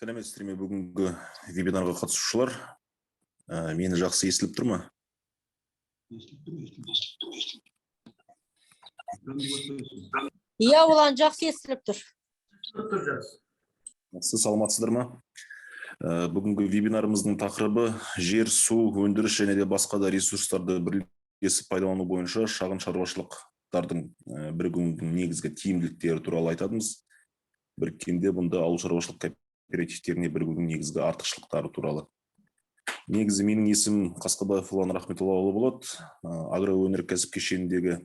Сәлеметсіздер ме бүгінгі вебинарға қатысушылар? Мені жақсы естіліп тұр ма? Иә, олан жақсы естіліп тұр. Сіз саламатсыздар ма? Бүгінгі вебинарымыздың тақырыбы жер, су, өндіріс және де басқа да ресурстарды бірлесіп пайдалану бойынша шағын шаруашылықтардың бірігуінің негізгі тиімділіктері туралы айтамыз. Біріккенде бұнда ауыл шаруашылық кооперативтеріне бірігудің негізгі артықшылықтары туралы. Негізі менің есімім Қасқабаев Ұлан Рахметоллаұлы болады. Агроөнеркәсіп кешеніндегі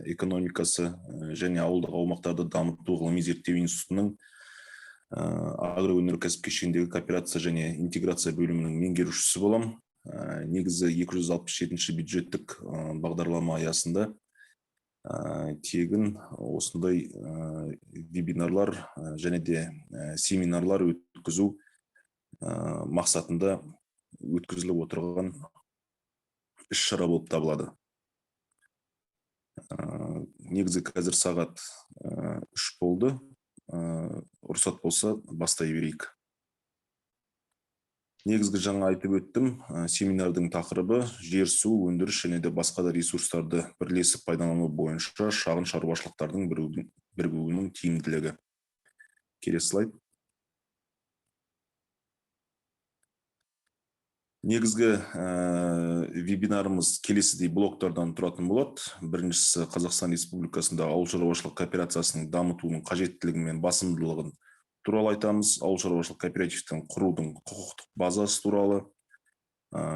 экономикасы және ауылдық аумақтарды дамыту ғылыми зерттеу институтының агроөнеркәсіп кешеніндегі кооперация және интеграция бөлімінің меңгерушісі болам. Негізі 267 бюджеттік бағдарлама аясында тегін осындай вебинарлар және де семинарлар өткізу мақсатында өткізіліп отырған іс-шара болып табылады. Негізі қазір сағат 3 болды. Рұқсат болса бастай берейік. Негізгі жаңа айтып өттім, семинардың тақырыбы жер, су, өндіріс және де басқа да ресурстарды бірлесіп пайдалану бойынша шағын шаруашылықтардың бірігуінің тиімділігі. Келесі слайд. Негізгі вебинарымыз келесідей блоктардан тұратын болады. Біріншісі Қазақстан Республикасында ауыл шаруашылық кооперациясының дамытуының қажеттілігі мен басымдылығын туралы айтамыз. Ауыл шаруашылық кооперативтің құрудың құқықтық базасы туралы,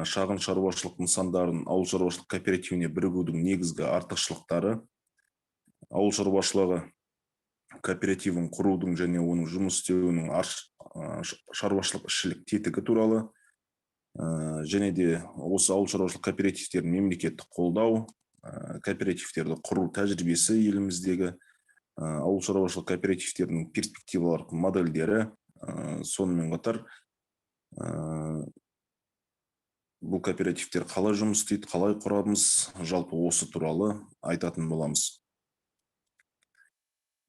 шағын шаруашылық нысандарын ауыл шаруашылық кооперативіне бірігудің негізгі артықшылықтары, ауыл шаруашылығы кооперативін құрудың және оның жұмыс істеуінің шаруашылық ішілік тетігі туралы, және де осы ауыл шаруашылық кооперативтерін мемлекеттік қолдау, кооперативтерді құру тәжірибесі еліміздегі, ауыл шаруашылық кооперативтерінің перспективалар модельдері, сонымен қатар бұл кооперативтер қалай жұмыс істейді, қалай құрамыз, жалпы осы туралы айтатын боламыз.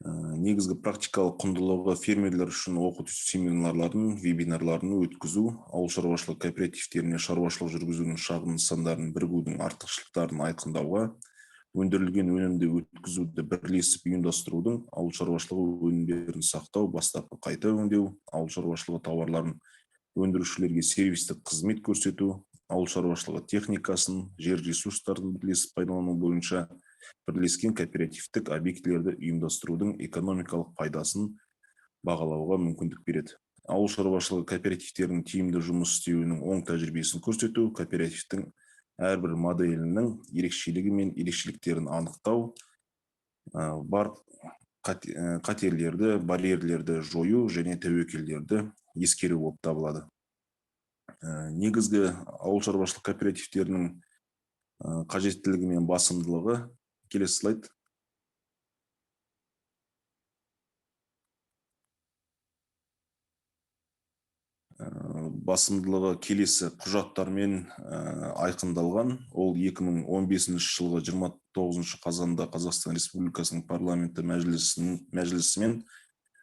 Негізгі практикалық құндылығы фермерлер үшін оқыту семинарларын, вебинарларын өткізу, ауыл шаруашылық кооперативтеріне шаруашылық жүргізудің шағын нысандарын бірігудің артықшылықтарын айқындауға, өндірілген өнімді өткізуді бірлесіп ұйымдастырудың, ауыл шаруашылығы өнімдерін сақтау, бастапқы қайта өңдеу, ауыл шаруашылығы тауарларын өндірушілерге сервистік қызмет көрсету, ауыл шаруашылығы техникасын, жер ресурстарын бірлесіп пайдалану бойынша бірлескен кооперативтік объектілерді ұйымдастырудың экономикалық пайдасын бағалауға мүмкіндік береді. Ауыл шаруашылығы кооперативтерінің тиімді жұмыс істеуінің оң тәжірибесін көрсету, кооперативтің әрбір моделінің ерекшелігі мен ерекшеліктерін анықтау, бар қатерлерді, барьерлерді жою және тәуекелдерді ескеру болып табылады. Негізгі ауыл шаруашылық кооперативтерінің қажеттілігі мен басымдылығы. Келесі слайд. Басымдылығы келесі құжаттармен айқындалған. Ол 2015 жылғы 29 қазанда Қазақстан Республикасының парламенті мәжілісімен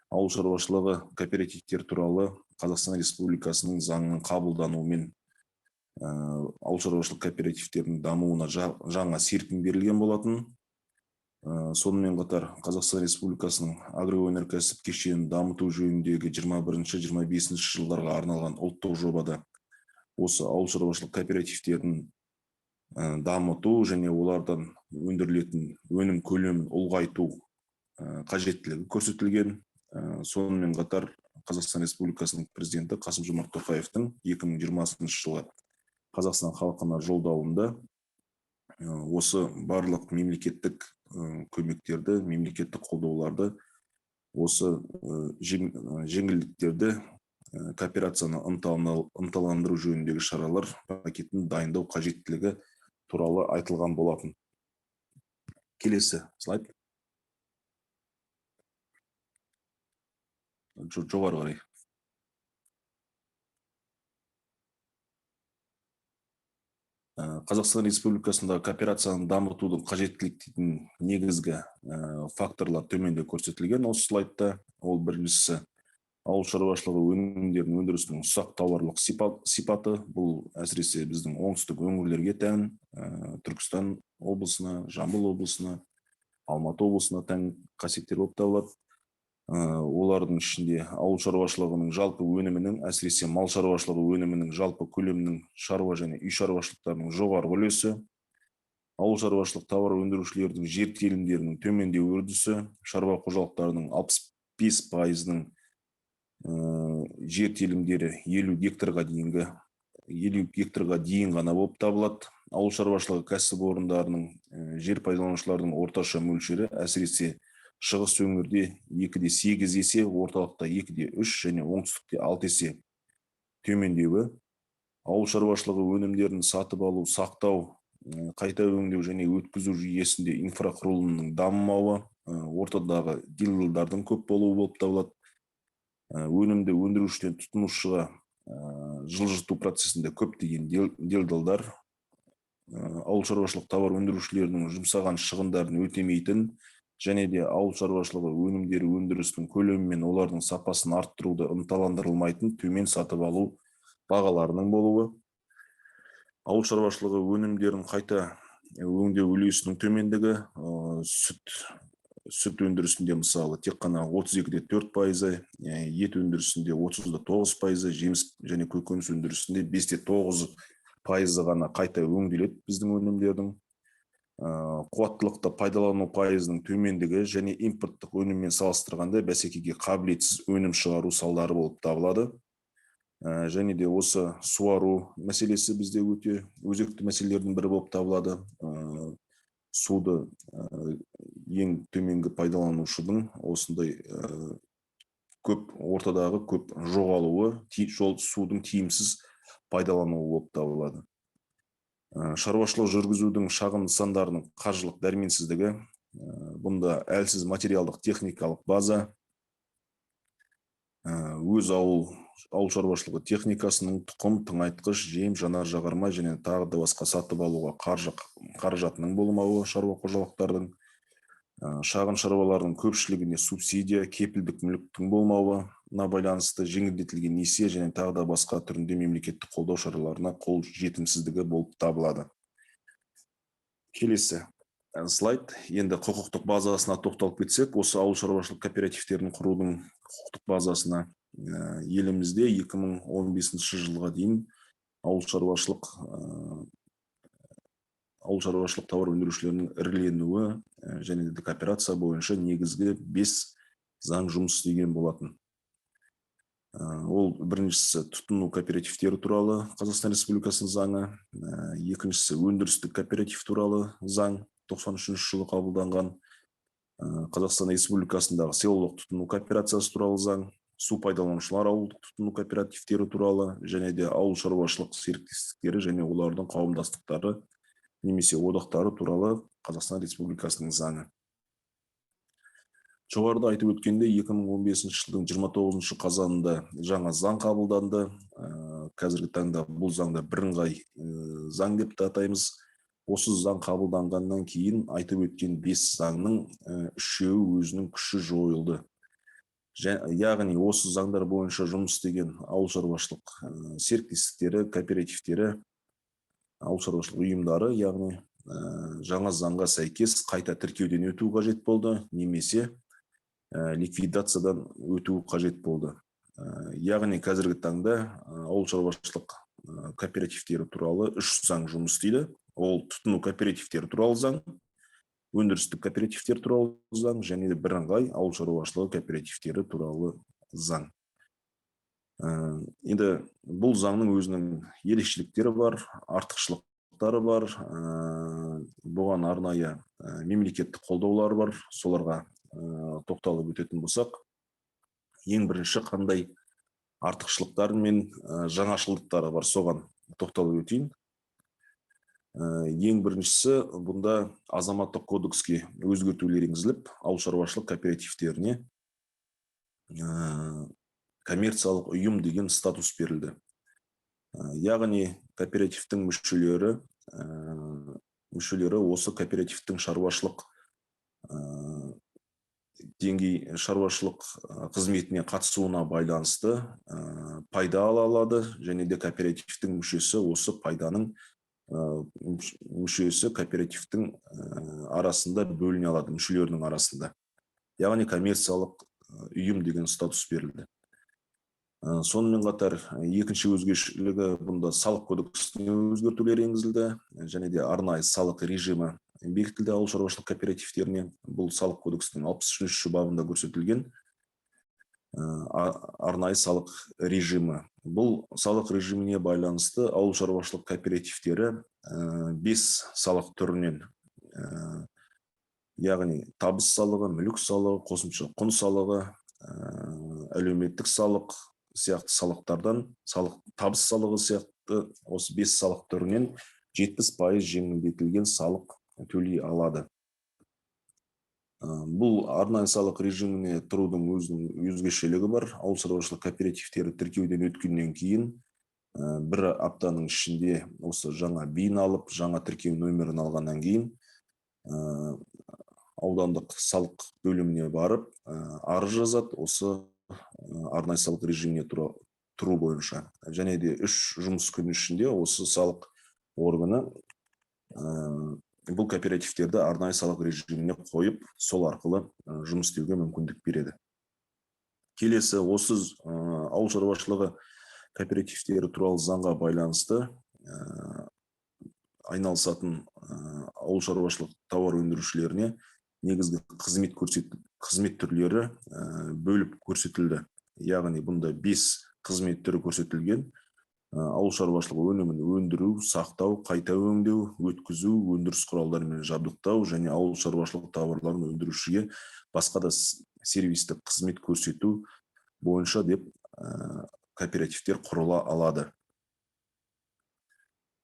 ауыл шаруашылығы кооперативтер туралы Қазақстан Республикасының заңының қабылдануымен ауыл шаруашылық кооперативтердің дамуына жаңа серпін берілген болатын. Сонымен қатар Қазақстан Республикасының агроөнеркәсіп кешенін дамыту жөніндегі 21-25 жылдарға арналған ұлттық жобада осы ауыл шаруашылық кооперативтерін дамыту және олардан өндірілетін өнім көлемін ұлғайту қажеттілігі көрсетілген. Сонымен қатар Қазақстан Республикасының президенті Қасым-Жомарт Тоқаевтың 2020 жылы Қазақстан халқына жолдауында осы барлық мемлекеттік көмектерді, мемлекеттік қолдауларды, осы жеңілдіктерді кооперацияны ынталандыру жөніндегі шаралар пакетін дайындау қажеттілігі туралы айтылған болатын. Келесі слайд. Жоғары қарай. Қазақстан Республикасында кооперацияны дамытудың қажеттіліктің негізгі факторлар төменде көрсетілген осы слайдта. Ол біріншісі Ауыл шаруашылығы өнімдерінің өндірісінің ұсақ тауарлық сипаты, бұл әсіресе біздің оңтүстік өңірлерге тән, Түркістан облысына, Жамбыл облысына, Алматы облысына тән қасиеттер болып табылады. Олардың ішінде ауыл шаруашылығының жалпы өнімінің, әсіресе мал шаруашылығы өнімінің жалпы көлемінің шаруа және үй шаруашылықтарының жоғары үлесі, ауыл шаруашылық тауар өндірушілердің жер телімдерінің төмендеу үрдісі, шаруа қожалықтарының 65%-ның жер телімдері 50 гектарға дейін ғана болып табылады. Ауыл шаруашылығы кәсіпорындарының жер пайдаланушылардың орташа мөлшері әсіресе шығыс өңірде 2,8 есе, орталықта 2,3 және оңтүстікте 6 есе төмендеуі. Ауыл шаруашылығы өнімдерін сатып алу, сақтау, қайта өңдеу және өткізу жүйесінде инфрақұрылымның дамымауы, ортадағы делдалдардың көп болуы болып табылады. Өнімді өндірушіден тұтынушыға жылжыту процесінде көптеген делдалдар ауыл шаруашылық тауар өндірушілерінің жұмсаған шығындарын өтемейтін және де ауыл шаруашылығы өнімдері өндірісінің көлемі мен олардың сапасын арттыруды ынталандырылмайтын төмен сатып алу бағаларының болуы. Ауыл шаруашылығы өнімдерін қайта өңдеу үлесінің төмендігі, сүт өндірісінде мысалы тек қана 32,4%, ет өндірісінде 30,9%, жеміс және көкөніс өндірісінде 5,9% ғана қайта өңделеді біздің өнімдердің. Қуаттылықта пайдалану пайызының төмендігі және импорттық өніммен салыстырғанда бәсекеге қабілетсіз өнім шығару салдары болып табылады. Және де осы суару мәселесі бізде өте өзекті мәселелердің бірі болып табылады. Суды ең төменгі пайдаланушының осындай ортадағы көп жоғалуы, судың тиімсіз пайдалануы болып табылады. Шаруашылық жүргізудің шағын нысандарының қаржылық дәрменсіздігі, бұнда әлсіз материалдық техникалық база, өз ауыл шаруашылығы техникасының тұқым, тыңайтқыш, жем, жанар-жағармай және тағы да басқа сатып алуға қаражатының болмауы шаруа қожалықтардың, шағын шаруалардың көпшілігіне субсидия, кепілдік мүліктің болмауына байланысты жеңілдетілген несие және тағы да басқа түрінде мемлекеттік қолдау шараларына қол жетімсіздігі болып табылады. Келесі слайд. Енді құқықтық базасына тоқталып кетсек, осы ауыл шаруашылық кооперативтерін құрудың құқықтық базасына елімізде 2015 жылға дейін ауыл шаруашылық тауар өндірушілерінің іріленуі және де кооперация бойынша негізгі 5 заң жұмыс істеген болатын. Ол біріншісі тұтыну кооперативтері туралы Қазақстан Республикасының заңы, екіншісі өндірістік кооператив туралы заң 93 жылы қабылданған, Қазақстан Республикасындағы селолық тұтыну кооперациясы туралы заң, су пайдаланушылар ауылдық тұтыну кооперативтері туралы және де ауыл шаруашылық серіктестіктері және олардың қауымдастықтары немесе одақтары туралы Қазақстан Республикасының заңы. Жоғарыда айтып өткенде 2015 жылдың 29 қазанында жаңа заң қабылданды. Қазіргі таңда бұл заңда бірыңғай заң деп атаймыз. Осы заң қабылданғаннан кейін айтып өткен 5 заңның 3-еуі өзінің күші жойылды. Яғни осы заңдар бойынша жұмыс істеген ауыл шаруашылық серіктестіктері, кооперативтері, ауыл шаруашылық ұйымдары, яғни жаңа заңға сәйкес қайта тіркеуден өту қажет болды, немесе ликвидациядан өту қажет болды. Яғни қазіргі таңда ауыл шаруашылық кооперативтері туралы 3 заң жұмыс істейді. Ол тұтыну кооперативтері туралы заң, өндірістік кооперативтер туралы заң және де бірыңғай ауыл шаруашылығы кооперативтері туралы заң. Енді бұл заңның өзінің ерекшеліктері бар, артықшылықтары бар, бұған арнайы мемлекеттік қолдаулар бар, соларға тоқталып өтетін болсақ, ең бірінші қандай артықшылықтары мен жаңашылдықтары бар, соған тоқталып өтейін. Ең біріншісі, бұнда азаматтық кодекске өзгертулер енгізіліп, ауыл шаруашылық кооперативтеріне коммерциялық ұйым деген статус берілді. Яғни кооперативтің мүшелері осы кооперативтің шаруашылық деңгей шаруашылық қызметіне қатысуына байланысты пайда ала алады, және де кооперативтің мүшесі осы пайданың мүшесі кооперативтің арасында бөліне алады, мүшелерінің арасында. Яғни коммерциялық ұйым деген статус берілді. Сонымен қатар екінші өзгешелігі бұнда салық кодексіне өзгертулер енгізілді, және де арнайы салық режимі бекітілді ауыл шаруашылық кооперативтеріне. Бұл салық кодексінің 63 бабында көрсетілген арнайы салық режимі. Бұл салық режиміне байланысты ауыл шаруашылық кооперативтері 5 салық түрінен, яғни табыс салығы, мүлік салығы, қосымша құн салығы, әлеуметтік салық сияқты салықтардан, табыс салығы сияқты осы 5 салық түрінен 70% жеңілдетілген салық төлей алады. Бұл арнайы салық режиміне тұрудың өзінің өзгешелігі бар. Ауыл шаруашылық кооперативтері тіркеуден өткеннен кейін бір аптаның ішінде осы жаңа бин алып, жаңа тіркеу нөмірін алғаннан кейін аудандық салық бөліміне барып арыз жазады осы арнайы салық режиміне тұру бойынша. Және де 3 жұмыс күні ішінде осы салық органы бұл кооперативтерді арнайы салық режиміне қойып, сол арқылы жұмыс істеуге мүмкіндік береді. Келесі, осы ауыл шаруашылығы кооперативтері туралы заңға байланысты айналысатын ауыл шаруашылық тауар өндірушілеріне негізгі қызмет түрлері бөліп көрсетілді. Яғни бұнда 5 қызмет түрі көрсетілген. Ауыл шаруашылығы өнімін өндіру, сақтау, қайта өңдеу, өткізу, өндіріс құралдарымен жабдықтау және ауыл шаруашылық тауарларын өндірушіге басқа да сервистік қызмет көрсету бойынша деп кооперативтер құрыла алады.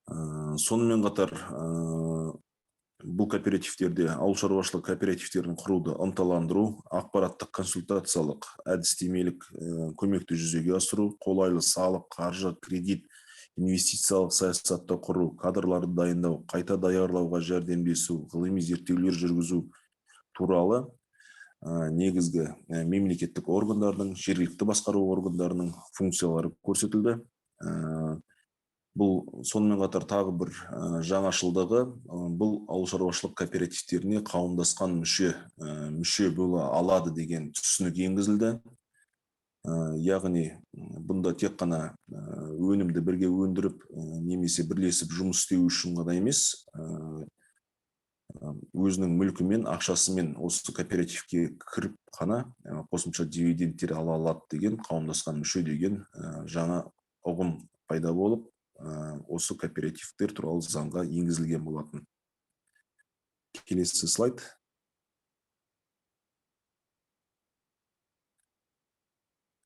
Сонымен қатар бұл кооперативтерде ауыл шаруашылық кооперативтерін құруды ынталандыру, ақпараттық консультациялық, әдістемелік көмекті жүзеге асыру, қолайлы салық, қаржы, кредит, инвестициялық саясатты құру, кадрларды дайындау, қайта даярлауға жәрдемдесу, ғылыми зерттеулер жүргізу туралы негізгі мемлекеттік органдардың, жергілікті басқару органдарының функциялары көрсетілді. Бұл сонымен қатар тағы бір жаңашылдығы, бұл ауыл шаруашылық кооперативтеріне қауымдасқан мүше бола алады деген түсінік енгізілді. Яғни бұнда тек қана өнімді бірге өндіріп, немесе бірлесіп жұмыс істеу үшін ғана емес, өзінің мүлкімен, ақшасымен осы кооперативке кіріп қана қосымша дивидендтер ала алады деген, қауымдасқан мүше деген жаңа ұғым пайда болып, осы кооперативтер туралы заңға енгізілген болатын. Келесі слайд.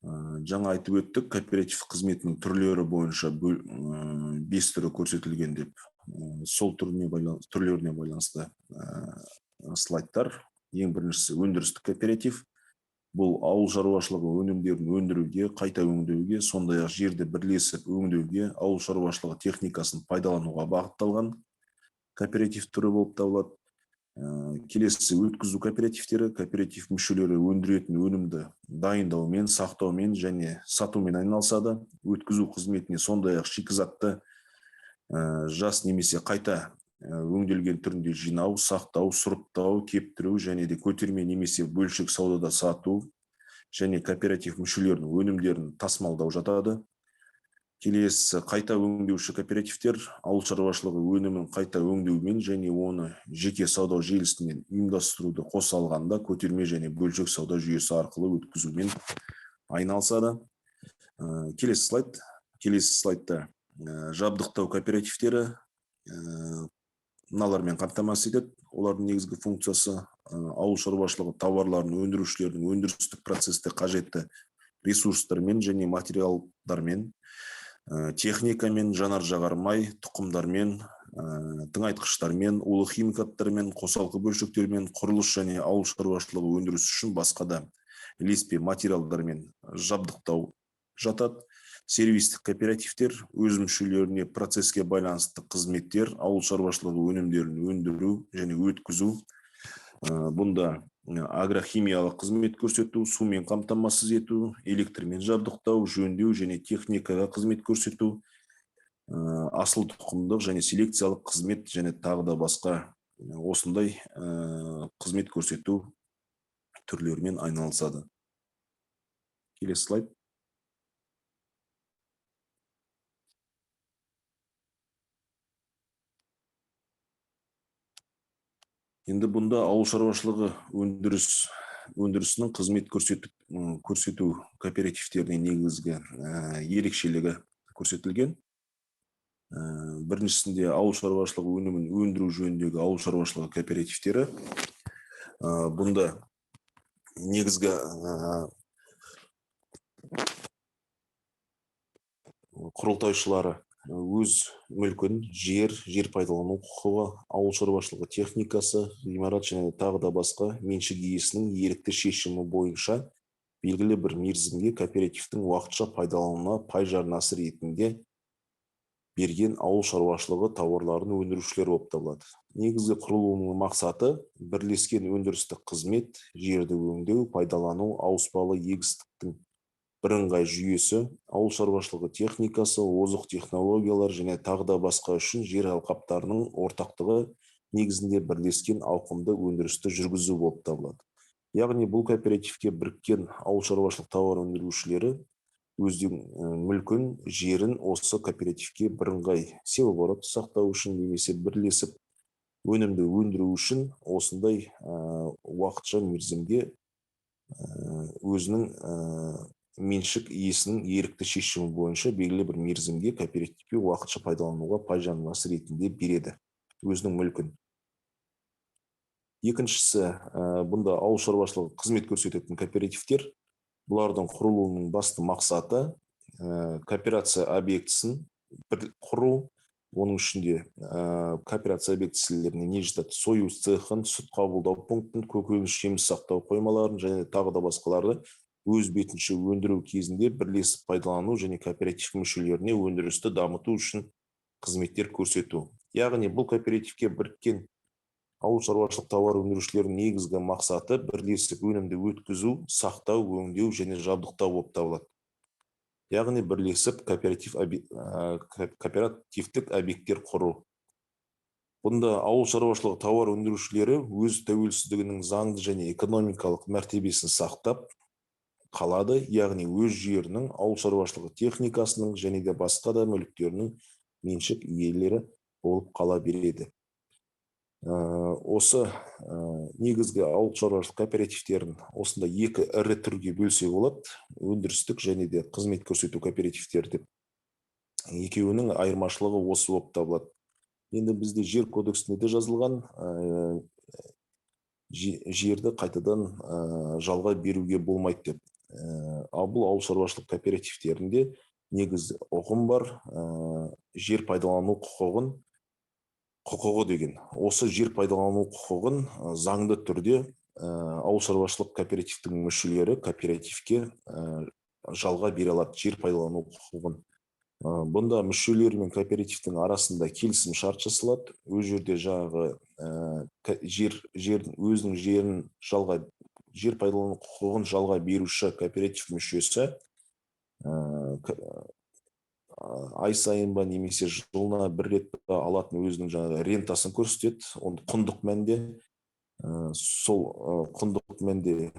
Жаңа айтып өттік, кооператив қызметінің түрлері бойынша 5 түрі көрсетілген деп. Сол түрлеріне байланысты слайдтар. Ең біріншісі өндірістік кооператив. Бұл ауыл шаруашылығы өнімдерін өндіруге, қайта өңдеуге, сондай-ақ жерді бірлесіп өңдеуге, ауыл шаруашылығы техникасын пайдалануға бағытталған кооператив түрі болып табылады. Келесі өткізу кооперативтері, кооператив мүшелері өндіретін өнімді дайындаумен, сақтаумен және сатумен айналысады. Өткізу қызметіне сондай-ақ шикізатты жас немесе қайта өңделген түрінде жинау, сақтау, сұрыптау, кептіру және де көтерме немесе бөлшек саудада сату және кооператив мүшелерінің өнімдерін тасымалдау жатады. Келесі қайта өңдеуші кооперативтер ауыл шаруашылығы өнімін қайта өңдеумен және оны жеке сауда желісінен ұйымдастыруды қоса алғанда көтерме және бөлшек сауда жүйесі арқылы өткізумен айналысады. Келесі слайдта жабдықтау кооперативтері мыналармен қамтамасыз етеді. Олардың негізгі функциясы ауыл шаруашылығы тауарларын өндірушілердің өндірістік процесте қажетті ресурстармен және материалдармен, техникамен, жанар-жағармай, тұқымдармен, тыңайтқыштармен, улы химикаттармен, қосалқы бөлшектермен, құрылыс және ауыл шаруашылығы өндірісі үшін басқа да ілеспе материалдармен жабдықтау жатады. Сервистік кооперативтер өз мүшелеріне процеске байланысты қызметтер, ауыл шаруашылығы өнімдерін өндіру және өткізу. Бұнда агрохимиялық қызмет көрсету, сумен қамтамасыз ету, электрмен жабдықтау, жөндеу және техникаға қызмет көрсету, асыл тұқымдық және селекциялық қызмет және тағы да басқа осындай қызмет көрсету түрлерімен айналысады. Келесі слайд. Енді бұнда ауыл шаруашылығы өндірісінің қызмет көрсету кооперативтеріне негізгі ерекшелігі көрсетілген. Біріншісінде ауыл шаруашылығы өнімін өндіру жөніндегі ауыл шаруашылығы кооперативтері. Бұнда негізгі құрылтайшылары өз мүлкін, жер пайдалану құқығы, ауыл шаруашылығы техникасы, ғимарат және тағы да басқа меншік иесінің ерікті шешімі бойынша белгілі бір мерзімге кооперативтің уақытша пайдалануына пай жарнасы ретінде берген ауыл шаруашылығы тауарларын өндірушілер болып табылады. Негізгі құрылуының мақсаты бірлескен өндірістік қызмет, жерді өңдеу, пайдалану, ауыспалы егістіктің бірыңғай жүйесі, ауыл шаруашылығы техникасы, озық технологиялар және тағы да басқа үшін жер алқаптарының ортақтығы негізінде бірлескен ауқымды өндірісті жүргізу болып табылады. Яғни бұл кооперативке біріккен ауыл шаруашылық тауар өндірушілері өздерінің мүлкін, жерін осы кооперативке бірыңғай себіп сақтау үшін немесе бірлесіп өнімді өндіру үшін осындай уақытша мерзімге өзінің меншік иесінің ерікті шешімі бойынша белгілі бір мерзімге кооперативке уақытша пайдалануға пай жарнасы ретінде береді өзінің мүлкін. Екіншісі, бұнда ауыл шаруашылығы қызмет көрсететін кооперативтер. Бұлардың құрылуының басты мақсаты кооперация объектісін құру, оның ішінде кооперация объектілеріне не жатады? Сою цехын, сүт қабылдау пунктін, көкөніс жеміс сақтау қоймаларын және тағы да басқаларды өз бетінше өндіру кезінде бірлесіп пайдалану және кооператив мүшелеріне өндірісті дамыту үшін қызметтер көрсету. Яғни бұл кооперативке біріккен ауыл шаруашылық тауар өндірушілерінің негізгі мақсаты бірлесіп өнімді өткізу, сақтау, өңдеу және жабдықтау болып табылады. Яғни бірлесіп кооперативтік объекттер құру. Бұнда ауыл шаруашылығы тауар өндірушілері өз тәуелсіздігінің заңды және экономикалық мәртебесін сақтап қалады, яғни өз жерінің, ауыл шаруашылығы техникасының және де басқа да мүліктерінің меншік иелері болып қала береді. Осы негізгі ауыл шаруашылық кооперативтерін осында екі ірі түрге бөлсе болады, өндірістік және де қызмет көрсету кооперативтері деп. Екеуінің айырмашылығы осы болып табылады. Енді бізде жер кодексінде де жазылған, жерді қайтадан жалға беруге болмайды деп. Ал бұл ауыл шаруашылық кооперативтерінде негізгі ұғым бар, жер пайдалану құқығы деген. Осы жер пайдалану құқығын заңды түрде ауыл шаруашылық кооперативтің мүшелері кооперативке жалға бере алады жер пайдалану құқығын. Бұнда мүшелер мен кооперативтің арасында келісім шарт жасалады. Өз жерде жаңағы өзінің жерін жалға, жер пайдалану құқығын жалға беруші кооператив мүшесі ай сайын ба немесе жылына бір рет алатын өзінің жаңағы рентасын көрсетеді. Оны құндық мәнде, сол құндық мәнде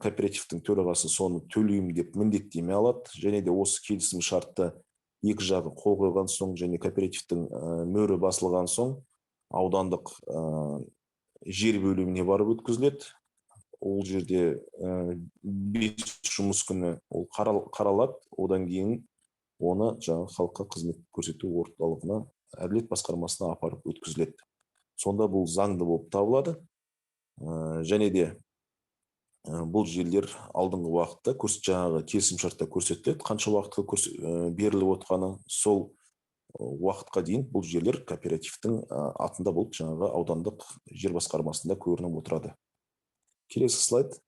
кооперативтің төрағасы соны төлеймін деп міндеттеме алады. Және де осы келісім шартты екі жағы қол қойған соң және кооперативтің мөрі басылған соң аудандық жер бөліміне барып өткізіледі. Ол жерде 5 жұмыс күні ол қаралады. Одан кейін оны жаңағы халыққа қызмет көрсету орталығына, әділет басқармасына апарып өткізіледі. Сонда бұл заңды болып табылады. Және де бұл жерлер алдыңғы уақытта жаңағы келісімшартта көрсетіледі. Қанша уақытқа беріліп отқаны, сол уақытқа дейін бұл жерлер кооперативтің атында болып жаңағы аудандық жер басқармасында көрініп отырады. Келесі слайд.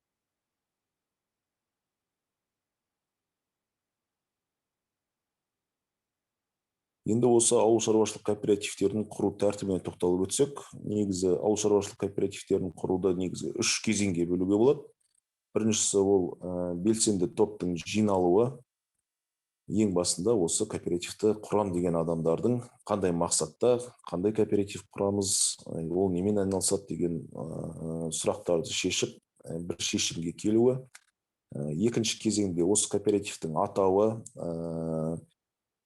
Енді осы ауыл шаруашылық кооперативтердің құру тәртібіне тоқталып өтсек, негізі ауыл шаруашылық кооперативтердің құруды негізі 3 кезеңге бөлуге болады. Біріншісі ол белсенді топтың жиналуы. Ең басында осы кооперативті құрам деген адамдардың қандай мақсатта, қандай кооператив құрамыз, ол немен айналысады деген сұрақтарды шешіп, бір шешімге келуі. Екінші кезеңде осы кооперативтің атауы,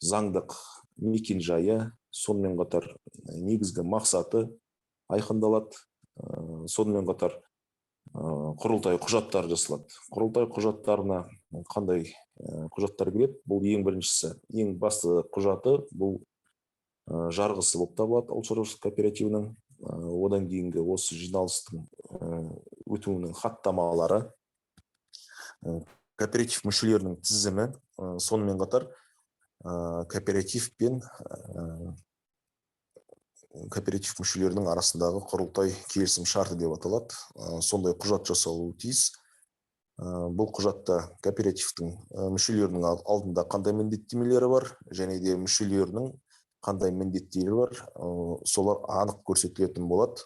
заңдық мекен-жайы, сонымен қатар негізгі мақсаты айқындалады. Сонымен қатар құрылтай құжаттар жасалады. Құрылтай құжаттарына қандай құжаттар келеді? Бұл ең біріншісі, ең басты құжаты бұл жарғысы болып табылады ауыл шаруашылық кооперативінің. Одан кейінгі осы жиналыстың өтуінің хаттамалары, кооператив мүшелерінің тізімі, сонымен қатар кооператив мүшелерінің арасындағы құрылтай келісім шарты деп аталады. Сондай құжат жасалуы тиіс. Бұл құжатта кооперативтің мүшелерінің алдында қандай міндеттемелері бар, және де мүшелерінің қандай міндеттері бар, солар анық көрсетілетін болады.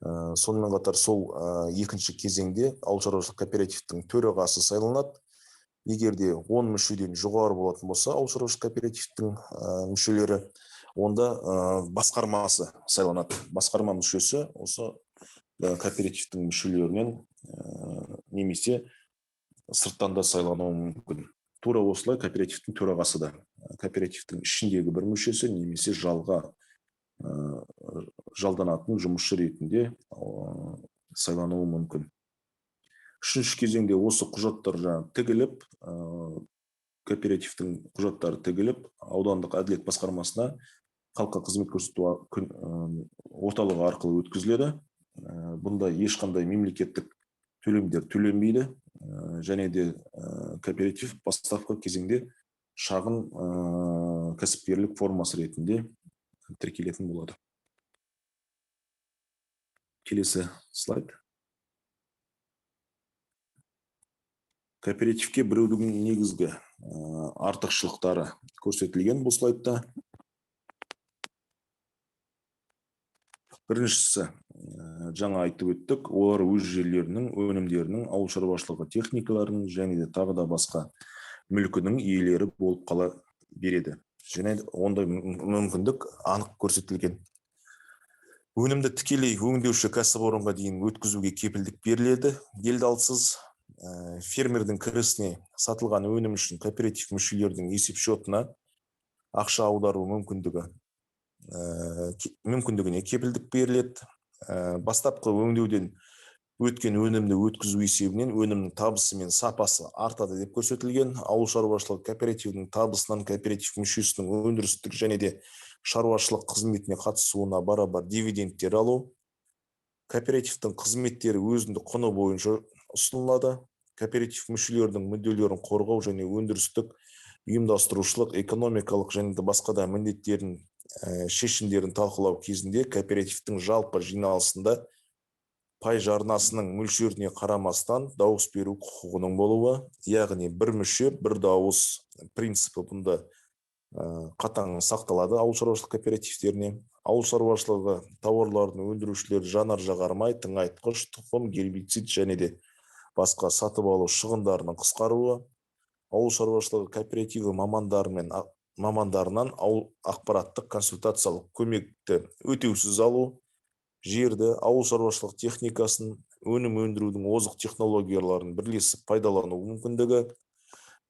Сонымен қатар сол екінші кезеңде ауыл шаруашылық кооперативтің төрағасы сайланады. Егер де 10 мүшеден жоғары болатын болса, ауыл шаруашылық кооперативтің мүшелері, онда басқармасы сайланады. Басқарма мүшесі осы кооперативтің мүшелерінен немесе сырттан да сайлануы мүмкін. Тура осылай кооперативтің төрағасы да кооперативтің ішіндегі бір мүшесі немесе жалданатын жұмысшы ретінде сайлануы мүмкін. Үшінші кезеңде осы құжаттар тігіліп, кооперативтің құжаттары тігіліп, аудандық әділет басқармасына халыққа қызмет көрсету орталығы арқылы өткізіледі. Бұнда ешқандай мемлекеттік төлемдер төленбейді, және де кооператив бастапқы кезеңде шағын кәсіпкерлік формасы ретінде тіркелетін болады. Келесі слайд. Кооперативке біреудің негізгі артықшылықтары көрсетілген бұл слайдта. Біріншісі, жаңа айтып өттік, олар өз жерлерінің, өнімдерінің, ауыл шаруашылығы техникаларының және де тағы да басқа мүлкінің иелері болып қала береді. Және ондай мүмкіндік анық көрсетілген. Өнімді тікелей өңдеуші кәсіпорынға дейін өткізуге кепілдік беріледі. Делдалсыз фермердің кірісіне сатылған өнім үшін кооператив мүшелердің есеп шотына ақша аудару мүмкіндігіне кепілдік беріледі. Бастапқы өңдеуден өткен өнімді өткізу есебінен өнімнің табысы мен сапасы артады деп көрсетілген. Ауыл шаруашылығы кооперативінің табысынан кооператив мүшесінің өндірістік және де шаруашылық қызметіне қатысуына барабар дивидендтер алу. Кооперативтің қызметтері өзіндік құны бойынша ұсынылады. Кооператив мүшелерінің мүдделерін қорғау және өндірістік, ұйымдастырушылық, экономикалық және де басқа да міндеттерін шешімдерін талқылау кезінде кооперативтің жалпы жиналысында пай жарнасының мөлшеріне қарамастан дауыс беру құқығының болуы, яғни бір мүше, бір дауыс принципі бұнда қатаң сақталады ауыл шаруашылық кооперативтеріне. Ауыл шаруашылығы тауарларын өндірушілер жанар-жағармай, тыңайтқыш, тұқым, гербицид және де басқа сатып алу шығындарының қысқаруы. Ауыл шаруашылығы кооперативі мамандарынан ақпараттық консультациялық көмекті өтеусіз алу. Жерді, ауыл шаруашылық техникасын, өнім өндірудің озық технологияларын бірлесіп пайдалану мүмкіндігі.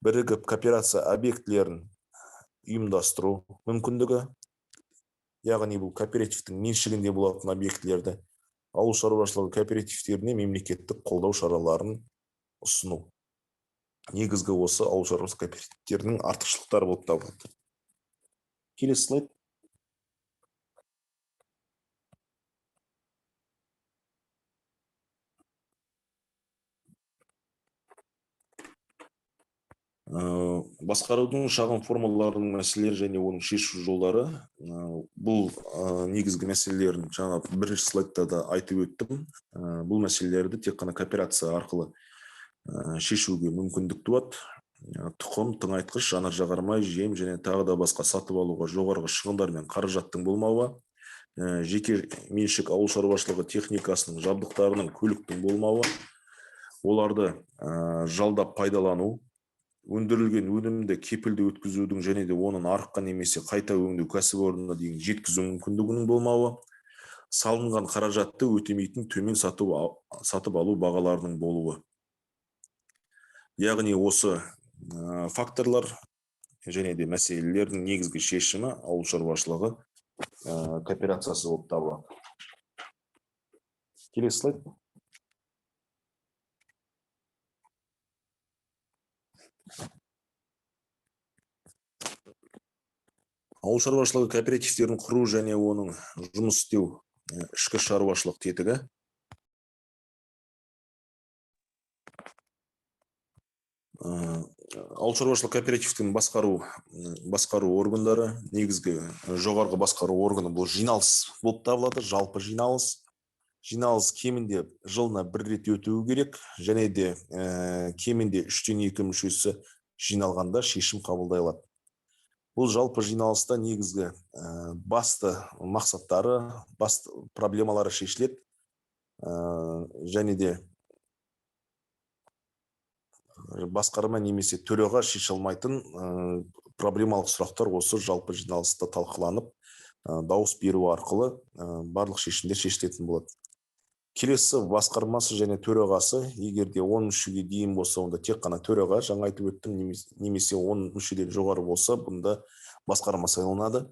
Бірігіп кооперация объектілерін ұйымдастыру мүмкіндігі. Яғни бұл кооперативтің меншігінде болатын объектілерді ауыл шаруашылығы кооперативтеріне мемлекеттік қолдау шараларын ұсыну. Негізгі осы ауыл шаруашылығы кооперативтерінің артықшылықтары болып табылады. Келесі слайд. Басқарудың шағын формаларының мәселелері және оның шешу жолдары. Бұл негізгі мәселелерін жаңа бірінші слайдта да айтып өттім. Бұл мәселелерді тек қана кооперация арқылы шешуге мүмкіндік туады. тұқым, тыңайтқыш, жанар-жағармай, жем және тағы да басқа сатып алуға жоғарғы шығындар мен қаражаттың болмауы, жеке меншік ауыл шаруашылығы техникасының, жабдықтарының, көліктің болмауы, оларды жалдап пайдалану, өндірілген өнімді кепілді өткізудің және де оның нарыққа немесе қайта өңдеу кәсіпорнына дейін жеткізу мүмкіндігінің болмауы, салынған қаражатты өтемейтін төмен сатып алу бағаларының болуы. Яғни осы факторлар және де мәселелердің негізгі шешімі ауыл шаруашылығы кооперациясы болып табылады. Келесі слайд. Ауыл шаруашылығы кооперативтерін құру және оның жұмыс істеу ішкі шаруашылық тетігі. Ауыл шаруашылық кооперативтің басқару органдары, негізгі жоғарғы басқару органы бұл жиналыс болып табылады, жалпы жиналыс. Жиналыс кемінде жылына бір рет өтуі керек, және де кемінде 3-2 мүшесі жиналғанда шешім қабылдай алады. Бұл жалпы жиналыста негізгі басты мақсаттары, басты проблемалары шешіледі, және де басқарма немесе төраға шеше алмайтын проблемалық сұрақтар осы жалпы жиналыста талқыланып, дауыс беру арқылы барлық шешімдер шешілетін болады. Келесі басқармасы және төрағасы, егер де 10 мүшеге дейін болса, онда тек қана төраға, жаңа айтып өттім, немесе 10 мүшеден жоғары болса, бұнда басқарма сайланады.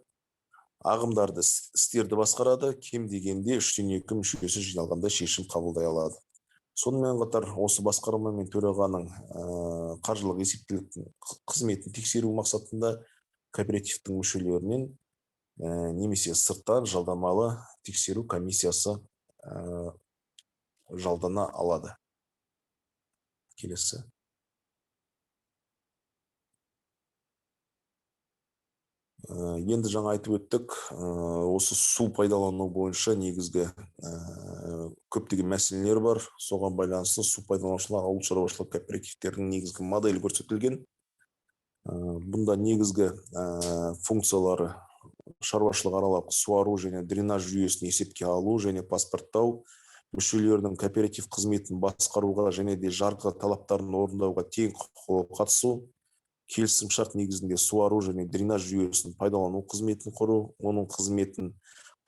Ағымдарды, істерді басқарады, кем дегенде 3-2 мүшесі жиналғанда шешім қабылдай алады. Сонымен қатар осы басқарма мен төрағаның қаржылық есептіліктің қызметін тексеру мақсатында кооперативтің мүшелерінен немесе сырттан жалдамалы тексеру комиссиясы жалдана алады. Келесі. Енді жаңа айтып өттік, осы су пайдалану бойынша негізгі көптеген мәселелер бар. Соған байланысты су пайдаланушылар ауыл шаруашылық кооперативтерінің негізгі моделі көрсетілген. Бұнда негізгі функциялары шаруашылық аралап суару және дренаж жүйесін есепке алу және паспорттау, мүшелердің кооператив қызметін басқаруға және де жарғы талаптарын орындауға тең құқылы қатысу, келісім шарт негізінде суару және дренаж жүйесін пайдалану қызметін құру, оның қызметін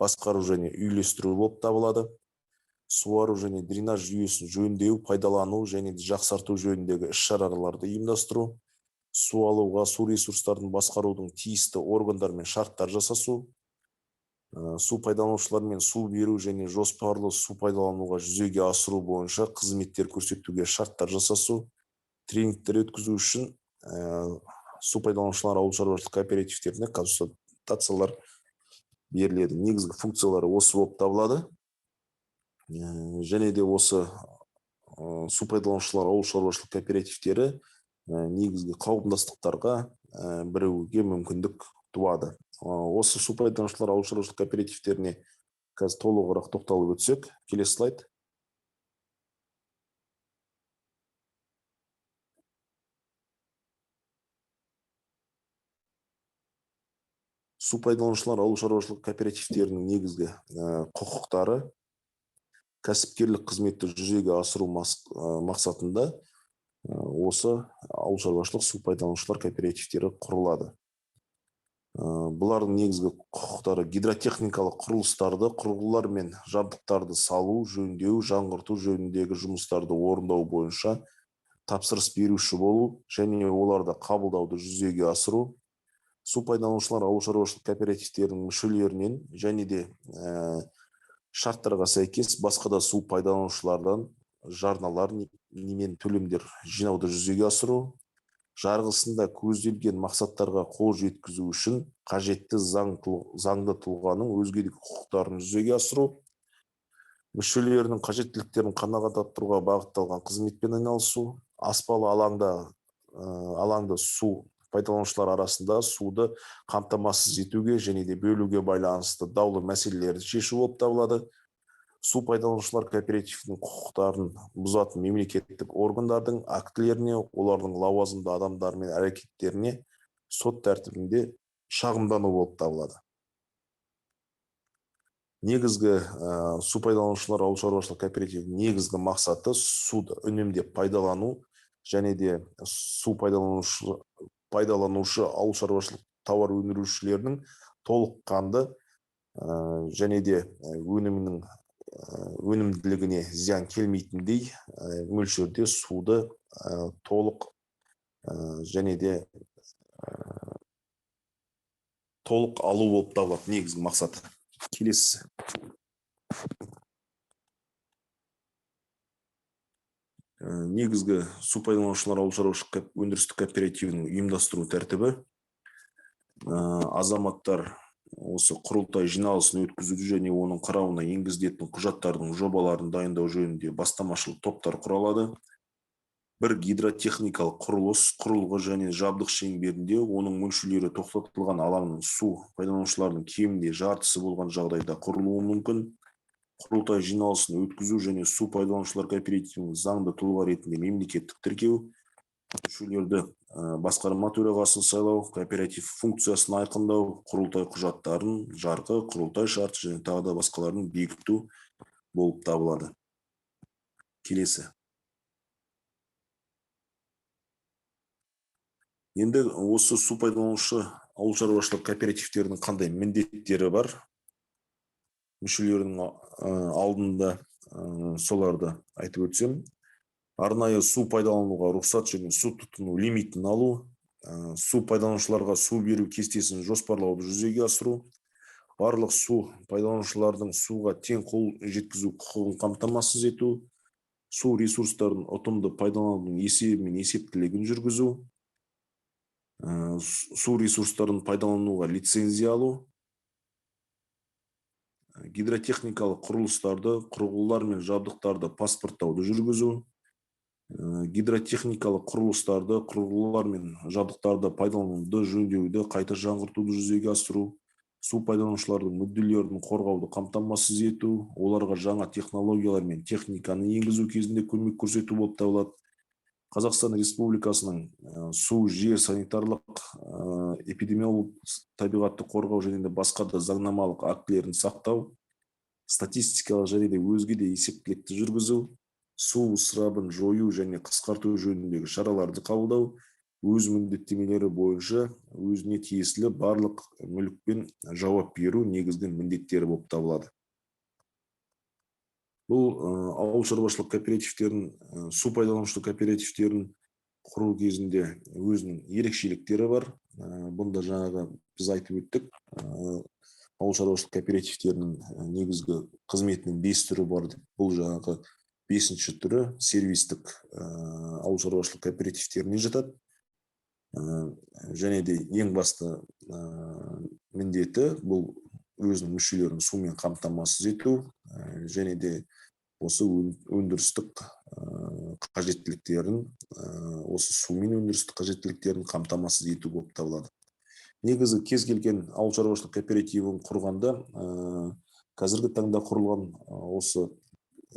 басқару және үйлестіру болып табылады. Суару және дренаж жүйесін жөндеу, пайдалану және жақсарту жөніндегі іс-шараларды ұйымдастыру, су алуға, су ресурстарын басқарудың тиісті органдармен шарттар жасасу, су пайдаланушылармен су беру және жоспарлы су пайдалануға жүзеге асыру бойынша қызметтер көрсетуге шарттар жасасу, тренингтер өткізу үшін су пайдаланушылар ауыл шаруашылық кооперативтеріне консультациялар беріледі. Негізгі функциялары осы болып табылады. Және де осы су пайдаланушылар ауыл шаруашылық кооперативтері негізгі қауымдастықтарға бірігуге мүмкіндік туады. Осы су пайдаланушылар ауыл шаруашылық кооперативтеріне қазір толығырақ тоқталып өтсек. Келесі слайд. Су пайдаланушылар ауыл шаруашылық кооперативтерінің негізгі құқықтары, кәсіпкерлік қызметті жүзеге асыру мақсатында осы ауыл шаруашылық су пайдаланушылар кооперативтері құрылады. Бұлардың негізгі құқықтары гидротехникалық құрылыстарды, құрылғылар мен жабдықтарды салу, жөндеу, жаңғырту жөніндегі жұмыстарды орындау бойынша тапсырыс беруші болу және оларды қабылдауды жүзеге асыру, су пайдаланушылар ауыл шаруашылық кооперативтерінің мүшелерінен және де шарттарға сәйкес басқа да су пайдаланушылардан жарналар немен төлемдер жинауды жүзеге асыру, жарғысында көзделген мақсаттарға қол жеткізу үшін қажетті заңды тұлғаның өзге де құқықтарын жүзеге асыру, мүшелерінің қажеттіліктерін қанағаттандыруға бағытталған қызметпен айналысу, аспалы алаңды су пайдаланушылар арасында суды қамтамасыз етуге және де бөлуге байланысты даулы мәселелерді шешу болып табылады. Су пайдаланушылар кооперативтің құқықтарын бұзатын мемлекеттік органдардың актілеріне, олардың лауазымды адамдар мен әрекеттеріне сот тәртібінде шағымдану болып табылады. Негізгі су пайдаланушылар ауыл шаруашылық кооперативінің негізгі мақсаты суды үнемдеп пайдалану және де су пайдаланушы ауыл шаруашылық тауар өндірушілердің толыққанды және де өнімділігіне зиян келмейтіндей мөлшерде суды толық және де толық алу болып табылады негізгі мақсаты. Келесі. Негізгі су пайдаланушылар ауыл шаруашылық өндірістік кооперативінің ұйымдастыру тәртібі. Азаматтар осы құрылтай жиналысын өткізуді және оның қарауына енгізілетін құжаттардың жобаларын дайындау жөнінде бастамашылық топтар құралады. Бір гидротехникалық құрылыс, құрылғы және жабдық шеңберінде оның мөлшерлері тоқтатылған алаңның су пайдаланушылардың кемінде жартысы болған жағдайда құрылуы мүмкін. Құрылтай жиналысын өткізу және су пайдаланушылар кооперативінің заңды тұлға ретінде мемлекеттік тіркеу, мүшелерді басқарма төрағасын сайлау, кооператив функциясын айқындау, құрылтай құжаттарын, жарғы, құрылтай шарты және тағы да басқаларын бекіту болып табылады. Келесі. Енді осы су пайдаланушы ауыл шаруашылық кооперативтерінің қандай міндеттері бар? Мүшелерінің алдында соларды айтып өтсем. Арнайы су пайдалануға рұқсат және су тұтыну лимитін алу, су пайдаланушыларға су беру кестесін жоспарлауды жүзеге асыру, барлық су пайдаланушылардың суға тең қол жеткізу құқығын қамтамасыз ету, су ресурстарын ұтымды пайдаланудың есебі мен есептілігін жүргізу, су ресурстарын пайдалануға лицензия алу, гидротехникалық құрылыстарды, құрылғылар мен жабдықтарды паспорттауды жүргізу, гидротехникалық құрылыстарды, құрылғылар мен жабдықтарды пайдалануды, жөндеуді, қайта жаңғыртуды жүзеге асыру, су пайдаланушылардың мүдделерін қорғауды қамтамасыз ету, оларға жаңа технологиялар мен техниканы енгізу кезінде көмек көрсету болып табылады. Қазақстан Республикасының су, жер, санитарлық, эпидемиологиялық, табиғатты қорғау және басқа да заңнамалық актілерін сақтау, статистикалық және де өзге де есептілікті жүргізу, су ысырабын жою және қысқарту жөніндегі шараларды қабылдау, өз міндеттемелері бойынша өзіне тиесілі барлық мүлікпен жауап беру негізгі міндеттері болып табылады. Бұл ауыл шаруашылық кооперативтерінің, су пайдаланушы кооперативтерін құру кезінде өзінің ерекшеліктері бар. Бұнда жаңағы біз айтып өттік. Ауыл шаруашылық кооперативтерінің негізгі қызметінің 5 түрі бар. Бұл жаңағы 5-ші түрі сервистік ауыл шаруашылық кооперативтеріне жатады. Және де ең басты міндеті бұл өзінің мүшелерін сумен қамтамасыз ету және де осы өндірістік қажеттіліктерін, осы сумен өндірістік қажеттіліктерін қамтамасыз ету болып табылады. Негізі кез келген ауыл шаруашылық кооперативін құрғанда, қазіргі таңда құрылған осы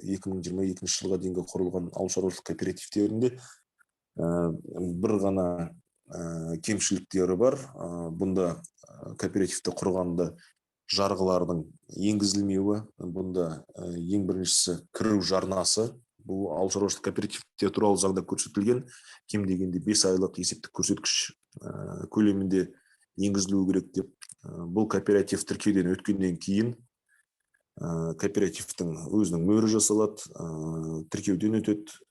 2022 жылға дейінгі құрылған ауыл шаруашылық кооперативтерінде бір ғана кемшіліктері бар. Бұнда кооперативті құрғанда жарғылардың енгізілмеуі, бұнда ең біріншісі кіру жарнасы. Бұл ауыл шаруашылық кооперативтер туралы заңда көрсетілген, кем дегенде 5 айлық есептік көрсеткіш көлемінде енгізілуі керек деп. Бұл кооператив тіркеуден өткеннен кейін кооперативтің өзінің мөрі жасалады, тіркеуден өтеді.